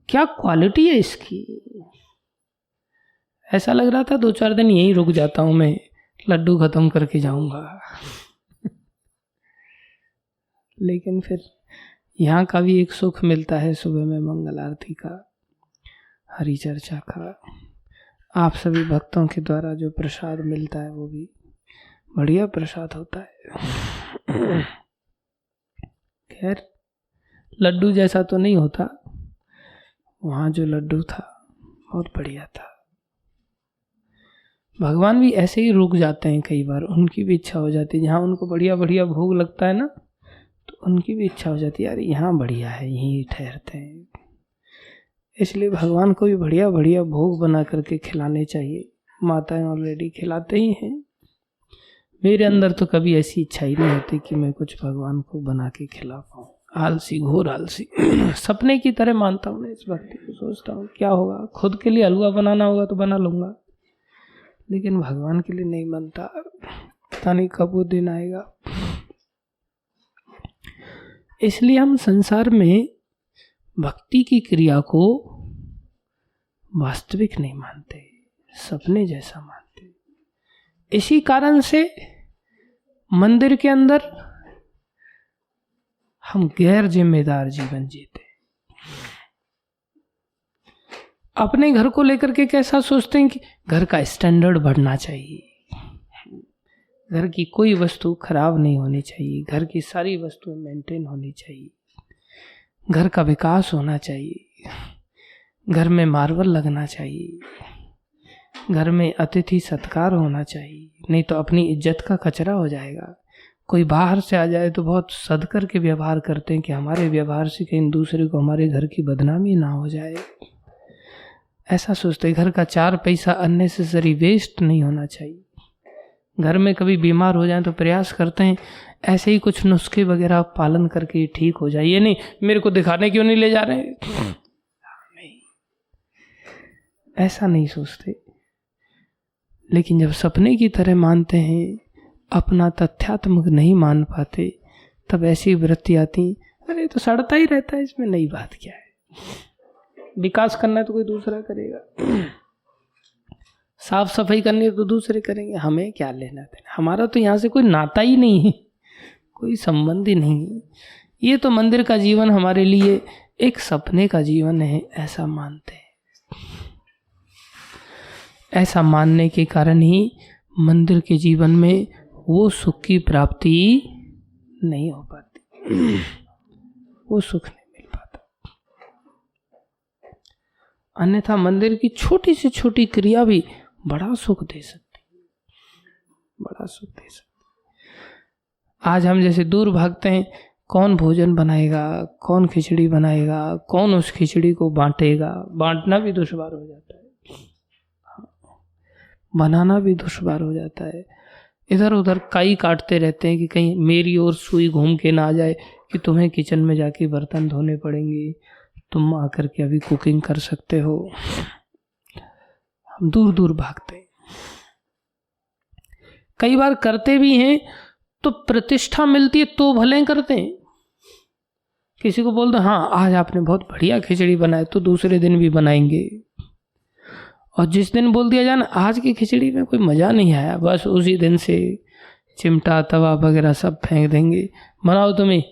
क्या क्वालिटी है इसकी। ऐसा लग रहा था 2-4 दिन यहीं रुक जाता हूं मैं, लड्डू खत्म करके जाऊंगा लेकिन फिर यहाँ का भी एक सुख मिलता है, सुबह में मंगल आरती का, हरि चर्चा का, आप सभी भक्तों के द्वारा जो प्रसाद मिलता है वो भी बढ़िया प्रसाद होता है। खैर लड्डू जैसा तो नहीं होता, वहाँ जो लड्डू था बहुत बढ़िया था। भगवान भी ऐसे ही रुक जाते हैं कई बार, उनकी भी इच्छा हो जाती है, जहाँ उनको बढ़िया बढ़िया भोग लगता है ना, तो उनकी भी इच्छा हो जाती है यार यहाँ बढ़िया है, यहीं ठहरते हैं। इसलिए भगवान को भी बढ़िया बढ़िया भोग बना करके खिलाने चाहिए। माताएं ऑलरेडी खिलाते ही हैं। मेरे अंदर तो कभी ऐसी इच्छा ही नहीं होती कि मैं कुछ भगवान को बना के खिला पाऊँ। आलसी, घोर आलसी सपने की तरह मानता हूँ मैं इस भक्ति को। सोचता हूँ क्या होगा, खुद के लिए हलवा बनाना होगा तो बना लूँगा, लेकिन भगवान के लिए नहीं बनता। पता नहीं कब वो दिन आएगा। इसलिए हम संसार में भक्ति की क्रिया को वास्तविक नहीं मानते, सपने जैसा मानते। इसी कारण से मंदिर के अंदर हम गैर जिम्मेदार जीवन जीते। अपने घर को लेकर के कैसा सोचते हैं कि घर का स्टैंडर्ड बढ़ना चाहिए, घर की कोई वस्तु खराब नहीं होनी चाहिए, घर की सारी वस्तुएं मेंटेन होनी चाहिए, घर का विकास होना चाहिए, घर में मार्बल लगना चाहिए, घर में अतिथि सत्कार होना चाहिए, नहीं तो अपनी इज्जत का कचरा हो जाएगा। कोई बाहर से आ जाए तो बहुत सद कर के व्यवहार करते हैं कि हमारे व्यवहार से कहीं दूसरे को हमारे घर की बदनामी ना हो जाए। ऐसा सोचते, घर का 4 पैसा अननेसेसरी वेस्ट नहीं होना चाहिए। घर में कभी बीमार हो जाए तो प्रयास करते हैं ऐसे ही कुछ नुस्खे वगैरह पालन करके ठीक हो जाए। ये नहीं मेरे को दिखाने क्यों नहीं ले जा रहे, नहीं, ऐसा नहीं सोचते। लेकिन जब सपने की तरह मानते हैं, अपना तथ्यात्मक नहीं मान पाते, तब ऐसी वृत्ति आती, अरे तो सड़ता ही रहता है, इसमें नई बात क्या है, विकास करना है तो कोई दूसरा करेगा, साफ सफाई करनी है तो दूसरे करेंगे, हमें क्या लेना देना, हमारा तो यहाँ से कोई नाता ही नहीं है, कोई संबंध ही नहीं है। ये तो मंदिर का जीवन हमारे लिए एक सपने का जीवन है, ऐसा मानते हैं। ऐसा मानने के कारण ही मंदिर के जीवन में वो सुख की प्राप्ति नहीं हो पाती, वो सुख नहीं मिल पाता। अन्यथा मंदिर की छोटी से छोटी क्रिया भी बड़ा सुख दे सकती, बड़ा सुख दे सकती। आज हम जैसे दूर भागते हैं, कौन भोजन बनाएगा, कौन खिचड़ी बनाएगा, कौन उस खिचड़ी को बांटेगा, बांटना भी दुश्वार हो जाता है, बनाना भी दुश्वार हो जाता है। इधर उधर काई काटते रहते हैं कि कहीं मेरी ओर सुई घूम के ना आ जाए कि तुम्हें किचन में जाके बर्तन धोने पड़ेंगे, तुम आकर के अभी कुकिंग कर सकते हो। हम दूर दूर भागते हैं, कई बार करते भी हैं तो प्रतिष्ठा मिलती है तो भले करते हैं। किसी को बोल दो हाँ आज आपने बहुत बढ़िया खिचड़ी बनाई, तो दूसरे दिन भी बनाएंगे। और जिस दिन बोल दिया जाए ना आज की खिचड़ी में कोई मज़ा नहीं आया, बस उसी दिन से चिमटा तवा वगैरह सब फेंक देंगे, बनाओ तुम्हें।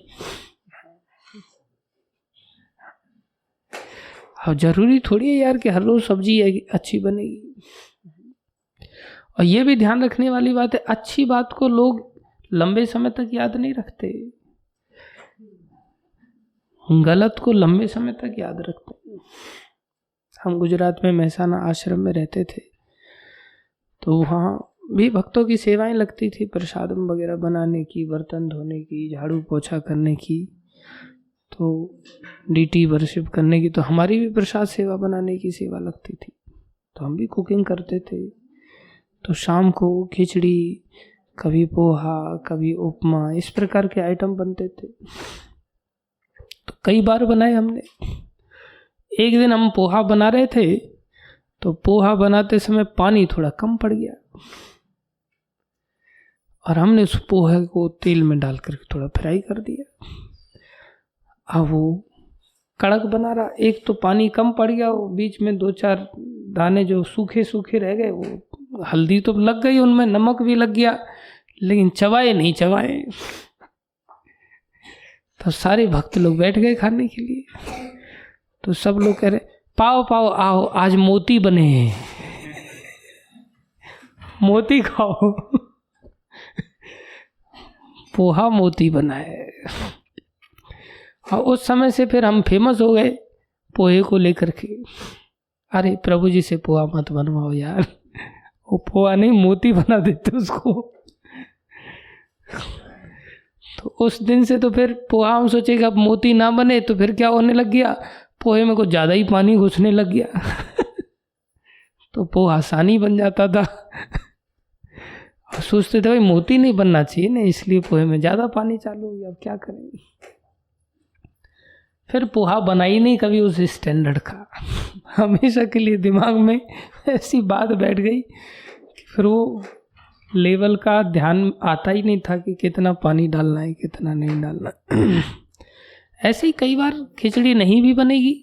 अब जरूरी थोड़ी है यार कि हर रोज सब्जी अच्छी बनेगी। और ये भी ध्यान रखने वाली बात है, अच्छी बात को लोग लंबे समय तक याद नहीं रखते, गलत को लंबे समय तक याद रखते हैं। हम गुजरात में महसाना आश्रम में रहते थे, तो वहाँ भी भक्तों की सेवाएं लगती थी, प्रसादम वगैरह बनाने की, बर्तन धोने की, झाड़ू पोछा करने की, तो डीटी वर्शिप करने की, तो हमारी भी प्रसाद सेवा बनाने की सेवा लगती थी, तो हम भी कुकिंग करते थे। तो शाम को खिचड़ी, कभी पोहा, कभी उपमा, इस प्रकार के आइटम बनते थे। तो कई बार बनाए हमने। एक दिन हम पोहा बना रहे थे, तो पोहा बनाते समय पानी थोड़ा कम पड़ गया, और हमने उस पोहे को तेल में डाल कर थोड़ा फ्राई कर दिया। अब वो कड़क बना रहा, एक तो पानी कम पड़ गया, वो बीच में 2-4 दाने जो सूखे सूखे रह गए, वो हल्दी तो लग गई उनमें, नमक भी लग गया, लेकिन चबाए नहीं चबाए। तो सारे भक्त लोग बैठ गए खाने के लिए, तो सब लोग कह रहे पाओ पाओ आओ आज मोती बने हैं, मोती खाओ। पोहा मोती बना है। और उस समय से फिर हम फेमस हो गए पोहे को लेकर के। अरे प्रभु जी से पोहा मत बनवाओ यार, वो पोहा नहीं मोती बना देते उसको। तो उस दिन से तो फिर पोहा हम सोचे कि अब मोती ना बने, तो फिर क्या होने लग गया, पोहे में कुछ ज़्यादा ही पानी घुसने लग गया। तो पोहा आसानी बन जाता था। और सोचते थे भाई मोती नहीं बनना चाहिए ना, इसलिए पोहे में ज़्यादा पानी चालू हो गया, अब क्या करेंगे। फिर पोहा बना ही नहीं कभी उस स्टैंडर्ड का। हमेशा के लिए दिमाग में ऐसी बात बैठ गई कि फिर वो लेवल का ध्यान आता ही नहीं था कि कितना पानी डालना है, कितना नहीं डालना। ऐसे ही कई बार खिचड़ी नहीं भी बनेगी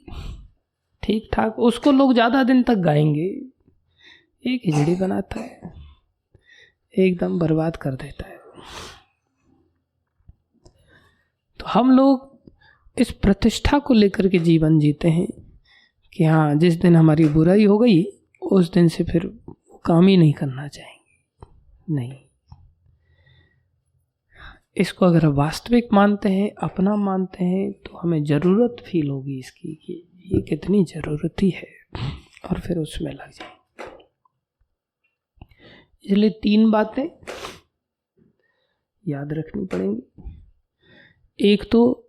ठीक ठाक, उसको लोग ज़्यादा दिन तक गाएंगे, ये खिचड़ी बनाता है, एकदम बर्बाद कर देता है। तो हम लोग इस प्रतिष्ठा को लेकर के जीवन जीते हैं कि हाँ जिस दिन हमारी बुराई हो गई उस दिन से फिर काम ही नहीं करना चाहेंगे। नहीं, इसको अगर वास्तविक मानते हैं, अपना मानते हैं, तो हमें ज़रूरत फील होगी इसकी कि ये कितनी ज़रूरत ही है, और फिर उसमें लग जाए। इसलिए 3 बातें याद रखनी पड़ेंगी। एक तो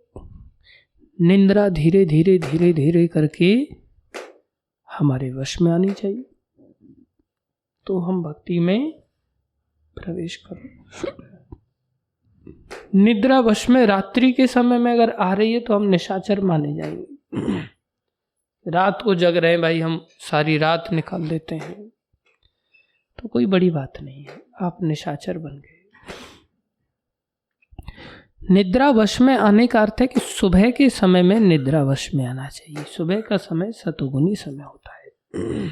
निंद्रा धीरे धीरे धीरे धीरे करके हमारे वश में आनी चाहिए, तो हम भक्ति में प्रवेश करो। निद्रा वश में रात्रि के समय में अगर आ रही है तो हम निशाचर माने जाएंगे। रात को जग रहे हैं भाई, हम सारी रात निकाल देते हैं, तो कोई बड़ी बात नहीं है, आप निशाचर बन गए। निद्रा वश में आने का अर्थ है कि सुबह के समय में निद्रा वश में आना चाहिए। सुबह का समय सतोगुनी समय होता है।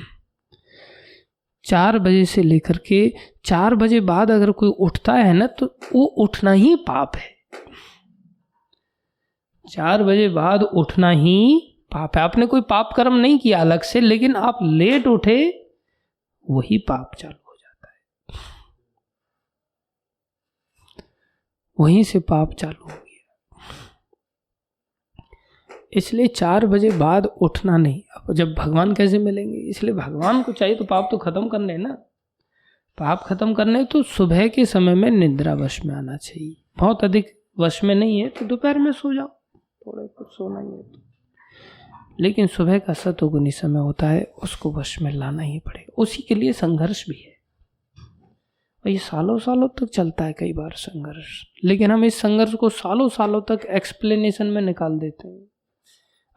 4 बजे से लेकर के 4 बजे बाद अगर कोई उठता है ना, तो वो उठना ही पाप है। 4 बजे बाद उठना ही पाप है। आपने कोई पाप कर्म नहीं किया अलग से, लेकिन आप लेट उठे, वही पाप चालू हो जाता है, वहीं से पाप चालू हो गया। इसलिए 4 बजे बाद उठना नहीं। अब जब भगवान कैसे मिलेंगे, इसलिए भगवान को चाहिए तो पाप तो खत्म करने ना, पाप खत्म करने तो सुबह के समय में निद्रा वश में आना चाहिए। बहुत अधिक वश में नहीं है तो दोपहर में सो जाओ, थोड़ा कुछ सोना ही है तो। लेकिन सुबह का सतोगुनी समय होता है, उसको वश में लाना ही पड़ेगा। उसी के लिए संघर्ष भी है, और ये सालों सालों तक चलता है कई बार संघर्ष। लेकिन हम इस संघर्ष को सालों सालों तक एक्सप्लेनेशन में निकाल देते हैं।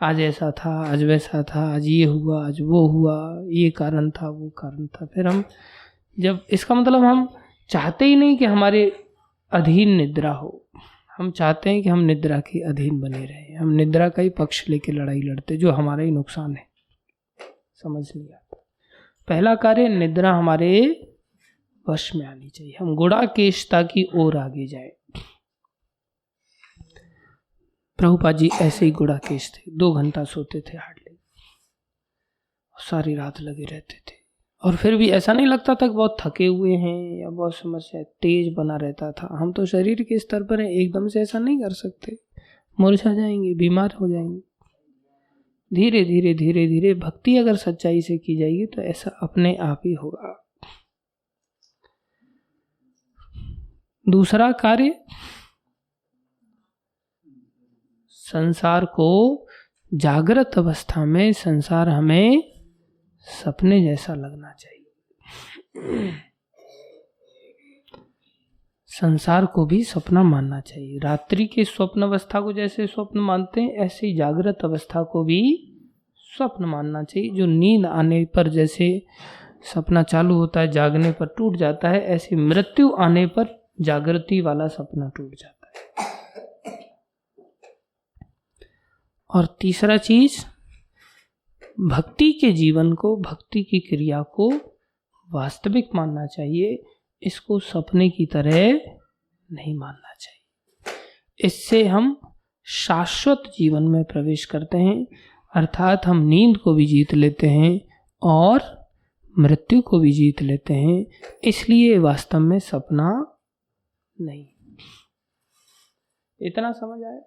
आज ऐसा था, आज वैसा था, आज ये हुआ, आज वो हुआ, ये कारण था, वो कारण था। फिर हम जब, इसका मतलब हम चाहते ही नहीं कि हमारे अधीन निद्रा हो, हम चाहते हैं कि हम निद्रा के अधीन बने रहें। हम निद्रा का ही पक्ष लेके लड़ाई लड़ते, जो हमारा ही नुकसान है, समझ नहीं आता। पहला कार्य, निद्रा हमारे वश में आनी चाहिए, हम गुणाकेशता की ओर आगे जाए। प्रभुपाद जी ऐसे ही गुणाकेश थे, 2 घंटा सोते थे हार्डली, सारी रात लगे रहते थे, और फिर भी ऐसा नहीं लगता था कि बहुत थके हुए हैं या बहुत समस्या, तेज बना रहता था। हम तो शरीर के स्तर पर हैं, एकदम से ऐसा नहीं कर सकते, मुरझा जाएंगे, बीमार हो जाएंगे। धीरे धीरे धीरे धीरे भक्ति अगर सच्चाई से की जाएगी तो ऐसा अपने आप ही होगा। दूसरा कार्य, संसार को जागृत अवस्था में संसार हमें सपने जैसा लगना चाहिए। संसार को भी सपना मानना चाहिए। रात्रि के स्वप्न अवस्था को जैसे स्वप्न मानते हैं, ऐसे ही जागृत अवस्था को भी स्वप्न मानना चाहिए। जो नींद आने पर जैसे सपना चालू होता है, जागने पर टूट जाता है, ऐसे मृत्यु आने पर जागृति वाला सपना टूट जाता है। और तीसरा चीज, भक्ति के जीवन को, भक्ति की क्रिया को वास्तविक मानना चाहिए, इसको सपने की तरह नहीं मानना चाहिए। इससे हम शाश्वत जीवन में प्रवेश करते हैं, अर्थात हम नींद को भी जीत लेते हैं और मृत्यु को भी जीत लेते हैं। इसलिए वास्तव में सपना नहीं। इतना समझ आया?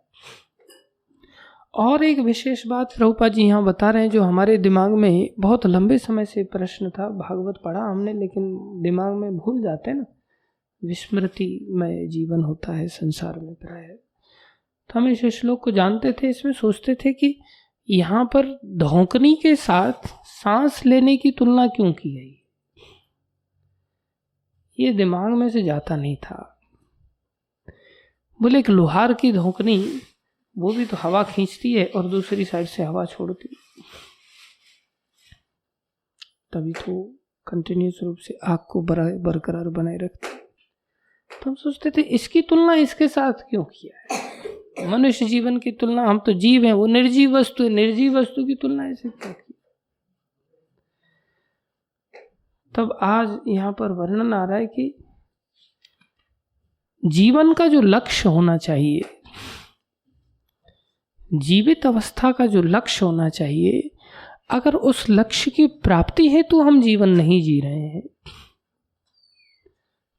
और एक विशेष बात प्रभुपाद जी यहाँ बता रहे हैं, जो हमारे दिमाग में बहुत लंबे समय से प्रश्न था। भागवत पढ़ा हमने, लेकिन दिमाग में भूल जाते हैं ना, विस्मृति में जीवन होता है संसार में प्राय। तो हम इस श्लोक को जानते थे, इसमें सोचते थे कि यहाँ पर धौंकनी के साथ सांस लेने की तुलना क्यों की गई, ये दिमाग में से जाता नहीं था। बोले एक लोहार की धौंकनी, वो भी तो हवा खींचती है और दूसरी साइड से हवा छोड़ती, तभी तो कंटिन्यूस रूप से आग को बरकरार बनाए रखती। तो हम सोचते थे इसकी तुलना इसके साथ क्यों किया है, मनुष्य जीवन की तुलना, हम तो जीव हैं, वो निर्जीव वस्तु है, निर्जीव वस्तु की तुलना ऐसे क्यों की। तब आज यहाँ पर वर्णन आ रहा है कि जीवन का जो लक्ष्य होना चाहिए, जीवित अवस्था का जो लक्ष्य होना चाहिए, अगर उस लक्ष्य की प्राप्ति हेतु हम जीवन नहीं जी रहे हैं,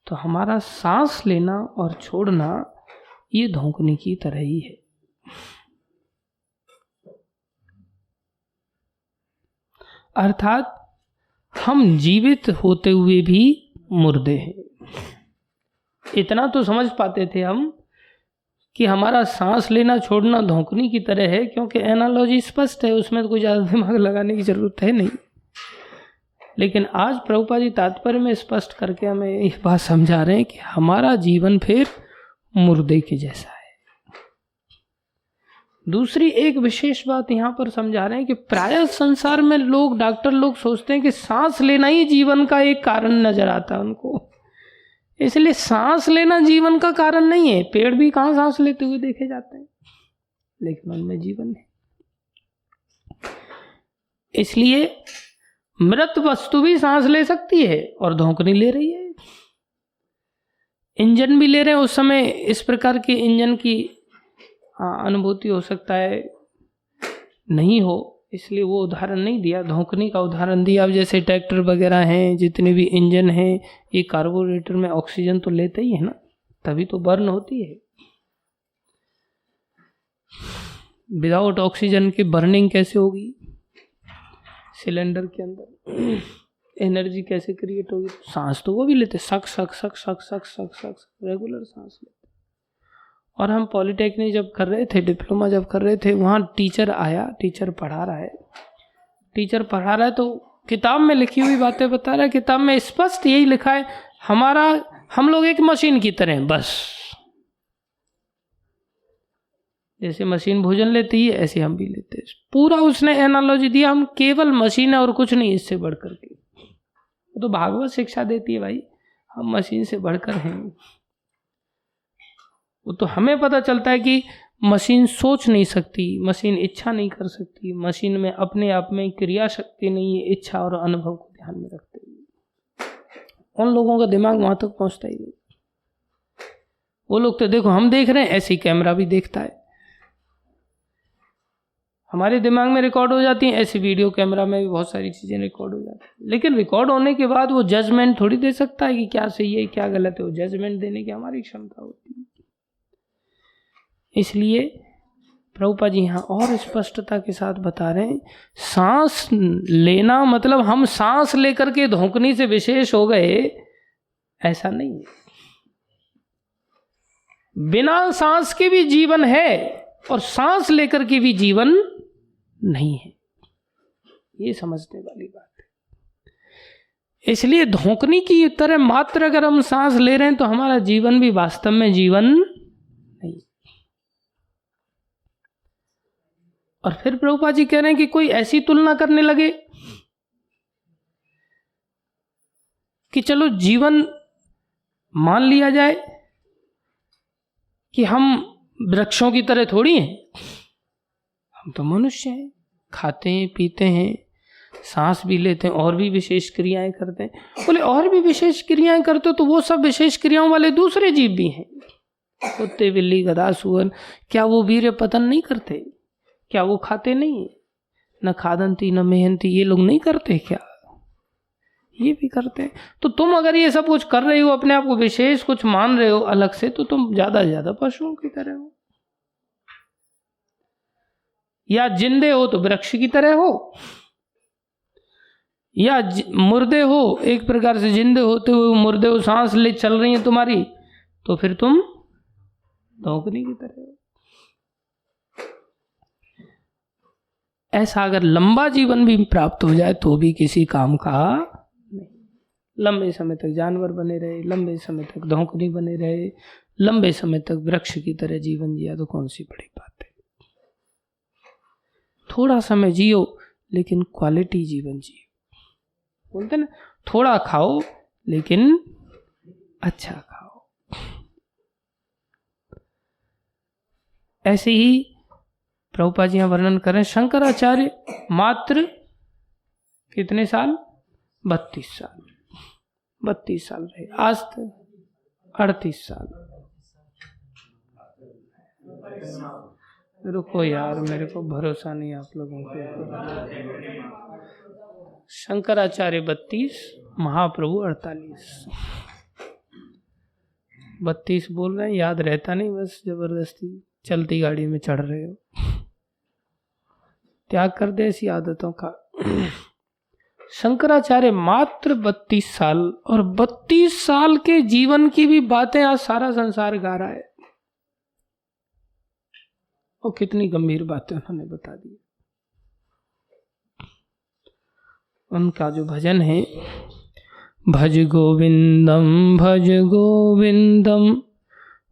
तो हमारा सांस लेना और छोड़ना ये धौंकने की तरह ही है। अर्थात हम जीवित होते हुए भी मुर्दे हैं। इतना तो समझ पाते थे हम कि हमारा सांस लेना छोड़ना धौंकनी की तरह है, क्योंकि एनालॉजी स्पष्ट है, उसमें तो कोई ज़्यादा दिमाग लगाने की जरूरत है नहीं। लेकिन आज प्रभुपाद जी तात्पर्य में स्पष्ट करके हमें ये बात समझा रहे हैं कि हमारा जीवन फिर मुर्दे के जैसा है। दूसरी एक विशेष बात यहाँ पर समझा रहे हैं कि प्रायः संसार में लोग, डॉक्टर लोग सोचते हैं कि सांस लेना ही जीवन का एक कारण नजर आता है उनको, इसलिए सांस लेना जीवन का कारण नहीं है। पेड़ भी कहाँ सांस लेते हुए देखे जाते हैं, लेकिन उनमें जीवन है। इसलिए मृत वस्तु भी सांस ले सकती है और धोंकनी ले रही है। इंजन भी ले रहे हैं, उस समय इस प्रकार के इंजन की अनुभूति हो सकता है नहीं हो, इसलिए वो उदाहरण नहीं दिया, धोंकनी का उदाहरण दिया। अब जैसे ट्रैक्टर वगैरह हैं, जितने भी इंजन हैं, ये कार्बोरेटर में ऑक्सीजन तो लेते ही है ना, तभी तो बर्न होती है। विदाउट ऑक्सीजन के बर्निंग कैसे होगी? सिलेंडर के अंदर एनर्जी कैसे क्रिएट होगी? सांस तो वो भी लेते, सक सक सक सक सक सक सक रेगुलर सांस लेते। और हम पॉलिटेक्निक जब कर रहे थे, डिप्लोमा जब कर रहे थे, वहाँ टीचर आया, टीचर पढ़ा रहा है तो किताब में लिखी हुई बातें बता रहा है। किताब में स्पष्ट यही लिखा है, हम लोग एक मशीन की तरह हैं, बस जैसे मशीन भोजन लेती है ऐसे हम भी लेते हैं। पूरा उसने एनालॉजी दिया, हम केवल मशीन है और कुछ नहीं इससे बढ़कर के। तो भागवत शिक्षा देती है भाई, हम मशीन से बढ़कर हैं। वो तो हमें पता चलता है कि मशीन सोच नहीं सकती, मशीन इच्छा नहीं कर सकती, मशीन में अपने आप में क्रिया शक्ति नहीं है, इच्छा और अनुभव को ध्यान में रखते हुए। उन लोगों का दिमाग वहां तक पहुंचता ही नहीं। वो लोग तो देखो हम देख रहे हैं, ऐसे ही कैमरा भी देखता है, हमारे दिमाग में रिकॉर्ड हो जाती हैं, ऐसी वीडियो कैमरा में भी बहुत सारी चीजें रिकॉर्ड हो जाती हैं। लेकिन रिकॉर्ड होने के बाद वो जजमेंट थोड़ी दे सकता है कि क्या सही है क्या गलत है। वो जजमेंट देने की हमारी क्षमता होती है। इसलिए प्रभुपाद जी यहाँ और स्पष्टता के साथ बता रहे हैं, सांस लेना मतलब हम सांस लेकर के धोंकनी से विशेष हो गए, ऐसा नहीं है। बिना सांस के भी जीवन है और सांस लेकर के भी जीवन नहीं है, ये समझने वाली बात है। इसलिए धोंकनी की तरह मात्र अगर हम सांस ले रहे हैं तो हमारा जीवन भी वास्तव में जीवन नहीं। और फिर प्रभुपाद जी कह रहे हैं कि कोई ऐसी तुलना करने लगे कि चलो जीवन मान लिया जाए कि हम वृक्षों की तरह थोड़ी हैं, हम तो मनुष्य हैं, खाते हैं पीते हैं, सांस भी लेते हैं और भी विशेष क्रियाएं करते हैं। बोले और भी विशेष क्रियाएं करते हो तो वो सब विशेष क्रियाओं वाले दूसरे जीव भी हैं, कुत्ते बिल्ली गधा सुअर, क्या वो वीर्य पतन नहीं करते? क्या वो खाते नहीं? न खादंती न मेहनती, ये लोग नहीं करते क्या? ये भी करते हैं। तो तुम अगर ये सब कुछ कर रहे हो, अपने आप को विशेष कुछ मान रहे हो अलग से, तो तुम ज्यादा से ज्यादा पशुओं की तरह हो, या जिंदे हो तो वृक्ष की तरह हो, या मुर्दे हो, एक प्रकार से जिंदे होते हुए मुर्दे हो, सांस ले चल रही है तुम्हारी, तो फिर तुम धोंकनी की तरह हो। ऐसा अगर लंबा जीवन भी प्राप्त हो जाए तो भी किसी काम का नहीं। लंबे समय तक जानवर बने रहे, लंबे समय तक धोंकनी बने रहे, लंबे समय तक वृक्ष की तरह जीवन जिया, तो कौन सी बड़ी बात है। थोड़ा समय जियो लेकिन क्वालिटी जीवन जियो। बोलते ना, थोड़ा खाओ लेकिन अच्छा खाओ। ऐसे ही प्रभुपाद जी यहाँ वर्णन करें, शंकराचार्य मात्र कितने साल? 32 साल 32 साल रहे, आज तक 38 साल। रुको यार, मेरे को भरोसा नहीं आप लोगों को। शंकराचार्य 32, महाप्रभु 48। 32 बोल रहे हैं, याद रहता नहीं, बस जबरदस्ती चलती गाड़ी में चढ़ रहे हो। त्याग कर दे ऐसी आदतों का। शंकराचार्य मात्र 32 साल, और 32 साल के जीवन की भी बातें आज सारा संसार गा रहा है। और कितनी गंभीर बातें उन्होंने बता दी। उनका जो भजन है, भज गोविंदम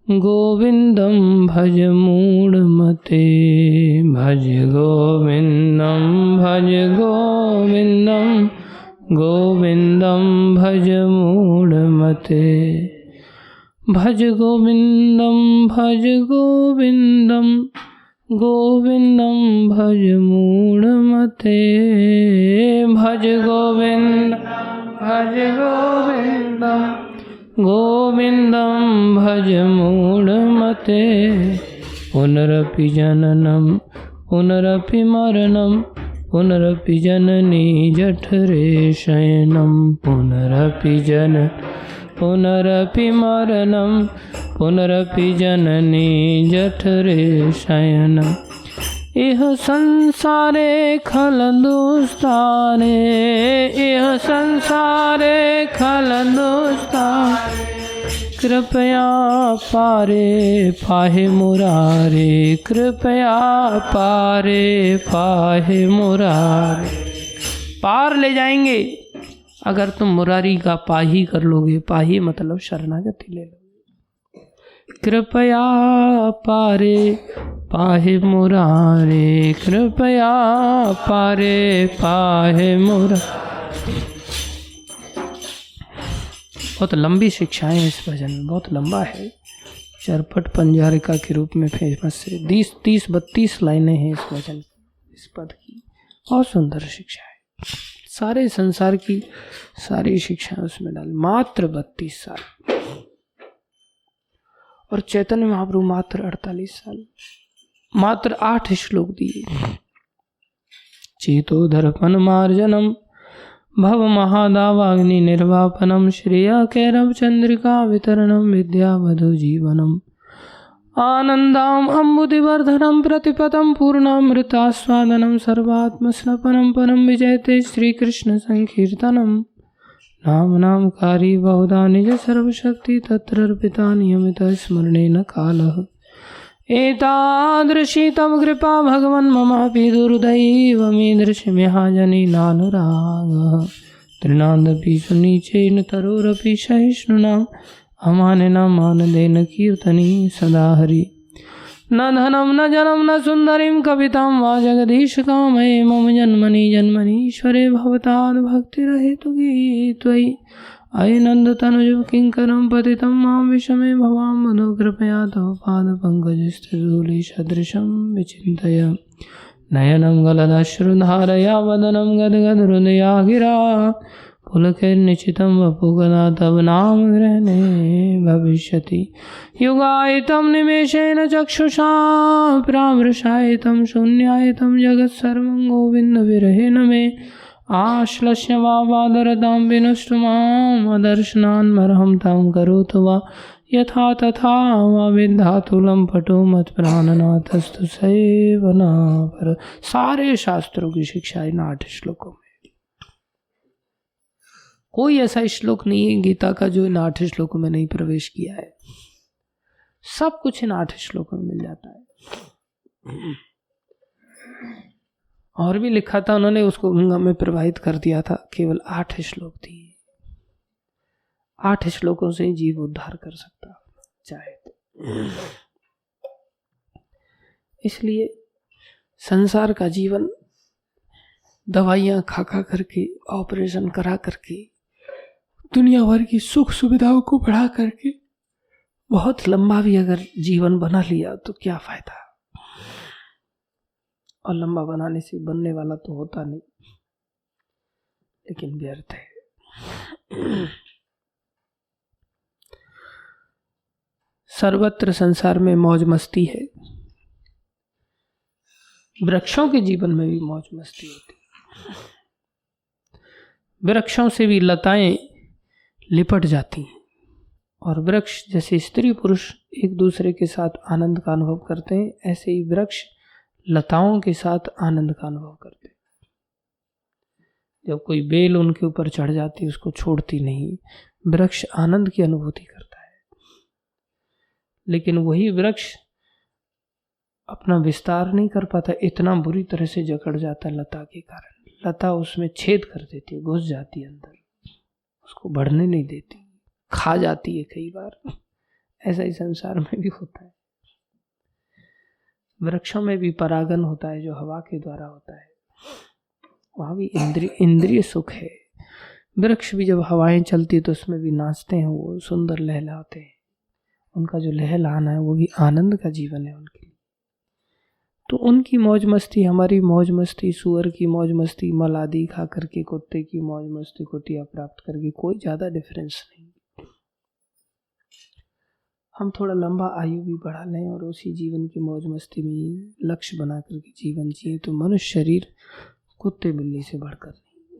गोविंदम भज मूढ़मते, भज गोविंदम गोविंदम भज मूढ़मते, भज गोविंदम गोविंदम भज मूढ़मते, भज गोविंदम गोविंदम भज मूढ़मते, पुनरपि जननम पुनरपि मरणम पुनरपि जननी जठरे शयनम, पुनरपि मरणम पुनरपि जननी जठरे शयनम, इह संसारे खलदुस्तारे, इह संसारे खलदुस्तारे, कृपया पारे पाहे मुरारे, कृपया पारे पाहे मुरारे। पार ले जाएंगे अगर तुम मुरारी का पाही कर लोगे। पाही मतलब शरणागति ले लोगे। कृपया पारे पाहे मुरारे, कृपया पारे पाहे मुरारे। बहुत लंबी शिक्षाएं इस भजन में, बहुत लंबा है, चरपट पंजारिका के रूप में फेमस है। 30-32 लाइनें हैं इस भजन, इस पद की। बहुत सुंदर शिक्षा है, सारे संसार की सारी शिक्षाएं उसमें डाली। मात्र 32 साल और चैतन्य महाप्रभु मात्र 48 साल, मात्र 8 श्लोक दिए। चेतोदर्पण मार्जनम भव महादावाग्नि निर्वापनम, श्रेया कैरव चंद्रिका वितरणम, विद्यावधु जीवनम, आनंदाम अम्बुदिवर्धनम, प्रतिपदम पूर्णामृतास्वादनम, सर्वात्मस्नपनम परम विजयते श्री कृष्ण संकीर्तनम, नाम नामकारी बहुधा निज सर्वशक्ति, तत्र अर्पिता नियमित स्मरणेन कालः। एतादृशी तव कृपा भगवन् ममापि दुर्दैवमीदृशी महाजनी नानुरागः, तृणादपि सुनीचेन तरोरपि सहिष्णुनाम्, अमानिनां मानदेन कीर्तनी सदा हरि। न धनं न जनं न सुन्दरीं कवितां वा जगदीश कामये, मम जन्मनि जन्मनीश्वरे भवताद् भक्तिरहेतुकी त्वयि। अयि नन्दतनुज किङ्करं पतितं मां विषमे भवां मधु, कृपया तव पादपङ्कजस्थितधूलि सदृशं विचिन्तय। नयनं गलदश्रुधारया वदनं गद्गदहृदया गिरा, पुलकैर्निशितं वपुगदा तव नाम ग्रहणे भविष्यति। युगायितं निमेषेण चक्षुषा प्रामृशायितं, शून्यायितं जगत्सर्वं गोविन्द विरहेण मे। आश्लस्य वा वादरतां विनष्टु माम्, अदर्शनान्मर्हं तं करोतु वा यथा तथा वा विद्धातु लम्पटो मत्प्राणनाथस्तु सेवनापर। सारे शास्त्रों की शिक्षा इन 8 श्लोकों में। कोई ऐसा श्लोक नहीं है गीता का जो इन 8 श्लोकों में नहीं प्रवेश किया है। सब कुछ इन 8 श्लोकों में मिल जाता है। और भी लिखा था उन्होंने, उसको गंगा में प्रवाहित कर दिया था। केवल 8 श्लोक थी। 8 श्लोकों से जीव उद्धार कर सकता चाहे तो। इसलिए संसार का जीवन दवाइयां खा खा करके, ऑपरेशन करा करके, दुनिया भर की सुख सुविधाओं को बढ़ा करके बहुत लंबा भी अगर जीवन बना लिया तो क्या फायदा। और लंबा बनाने से बनने वाला तो होता नहीं, लेकिन व्यर्थ है। सर्वत्र संसार में मौज मस्ती है। वृक्षों के जीवन में भी मौज मस्ती होती है। वृक्षों से भी लताएं लिपट जाती हैं, और वृक्ष जैसे स्त्री पुरुष एक दूसरे के साथ आनंद का अनुभव करते हैं, ऐसे ही वृक्ष लताओं के साथ आनंद का अनुभव करते हैं। जब कोई बेल उनके ऊपर चढ़ जाती है, उसको छोड़ती नहीं। वृक्ष आनंद की अनुभूति करता है। लेकिन वही वृक्ष अपना विस्तार नहीं कर पाता, इतना बुरी तरह से जकड़ जाता है लता के कारण। लता उसमें छेद कर देती है, घुस जाती है अंदर, उसको बढ़ने नहीं देती, खा जाती है कई बार। ऐसा ही संसार में भी होता है। वृक्षों में भी परागन होता है जो हवा के द्वारा होता है, वहां भी इंद्रिय सुख है। वृक्ष भी जब हवाएं चलती है तो उसमें भी नाचते हैं, वो सुंदर लहलाते हैं, उनका जो लहलाना है वो भी आनंद का जीवन है उनके लिए। तो उनकी मौज मस्ती, हमारी मौज मस्ती, सुअर की मौज मस्ती, मल आदि खा करके, कुत्ते की मौज मस्ती, कुतिया प्राप्त करके कोई ज्यादा डिफरेंस नहीं। हम थोड़ा लंबा आयु भी बढ़ा लें और उसी जीवन की मौज मस्ती में लक्ष्य बना करके जीवन जिए तो मनुष्य शरीर कुत्ते बिल्ली से बढ़कर नहीं।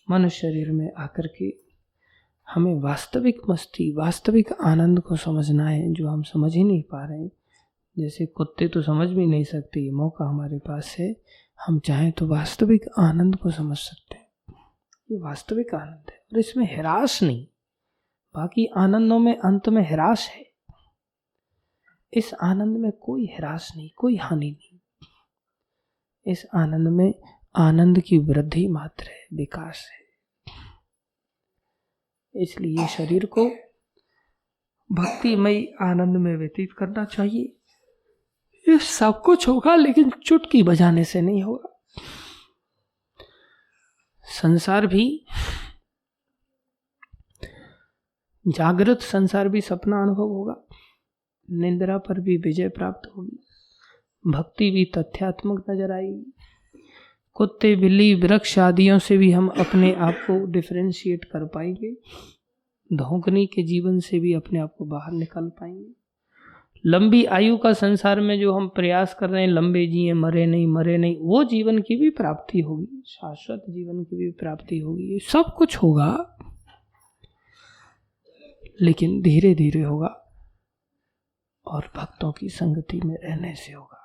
मनुष्य शरीर में आकर के हमें वास्तविक मस्ती, वास्तविक आनंद को समझना है, जो हम समझ ही नहीं पा रहे हैं। जैसे कुत्ते तो समझ भी नहीं सकते, ये मौका हमारे पास है, हम चाहें तो वास्तविक आनंद को समझ सकते हैं। ये वास्तविक आनंद है और इसमें हिरास नहीं। बाकी आनंदों में अंत में हिरास है, इस आनंद में कोई हिरास नहीं, कोई हानि नहीं। इस आनंद में आनंद की वृद्धि मात्र है, विकास है। इसलिए शरीर को भक्तिमय आनंद में व्यतीत करना चाहिए। ये सब कुछ होगा लेकिन चुटकी बजाने से नहीं होगा। संसार भी, जागृत संसार भी सपना अनुभव होगा, निंद्रा पर भी विजय प्राप्त होगी, भक्ति भी तथ्यात्मक नजर आएगी। कुत्ते बिल्ली वृक्ष आदियों से भी हम अपने आप को डिफरेंशिएट कर पाएंगे, धोखनी के जीवन से भी अपने आप को बाहर निकाल पाएंगे। लंबी आयु का संसार में जो हम प्रयास कर रहे हैं, लंबे जिए, मरे नहीं, वो जीवन की भी प्राप्ति होगी, शाश्वत जीवन की भी प्राप्ति होगी। ये सब कुछ होगा लेकिन धीरे धीरे होगा और भक्तों की संगति में रहने से होगा।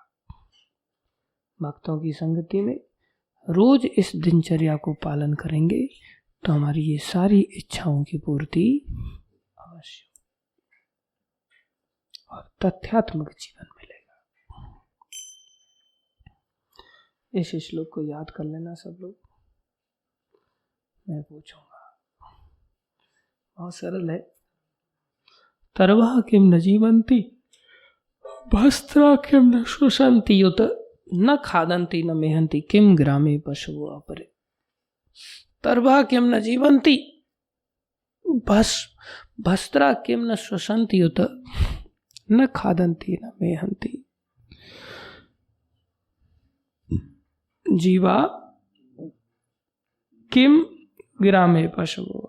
भक्तों की संगति में रोज इस दिनचर्या को पालन करेंगे तो हमारी ये सारी इच्छाओं की पूर्ति अवश्य और तथ्यात्मक जीवन मिलेगा। इस श्लोक को याद कर लेना सब लोग। मैं पूछूंगा, बहुत सरल है। तरवा किम न जीवंती, भस्त्रा किम न शोषंती, युत न खादंती न मेहंती, किम ग्रामे पशुओ अपरे। तरवा किम न जीवंती, भस्त्रा किम न शोषंती, युत न खादंती न मेहंती। जीवा किम ग्रामे पशुओ।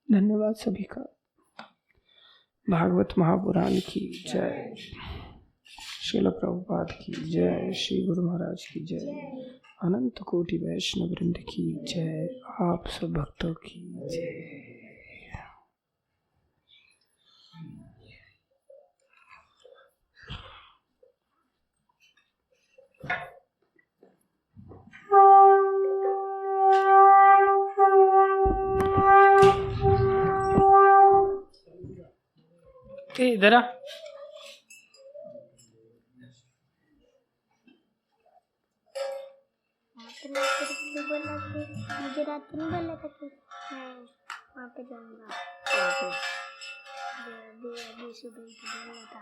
धन्यवाद सभी का। भागवत महापुराण की जय, श्रील प्रभुपाद की जय, श्री गुरु महाराज की जय, अनंत कोटि वैष्णव वृंद की जय, आप सब भक्तों की जय। इधर आ। मुझे रात नहीं बोला था कि मैं वहाँ पे जाऊँगा। अभी सुबह बोला था।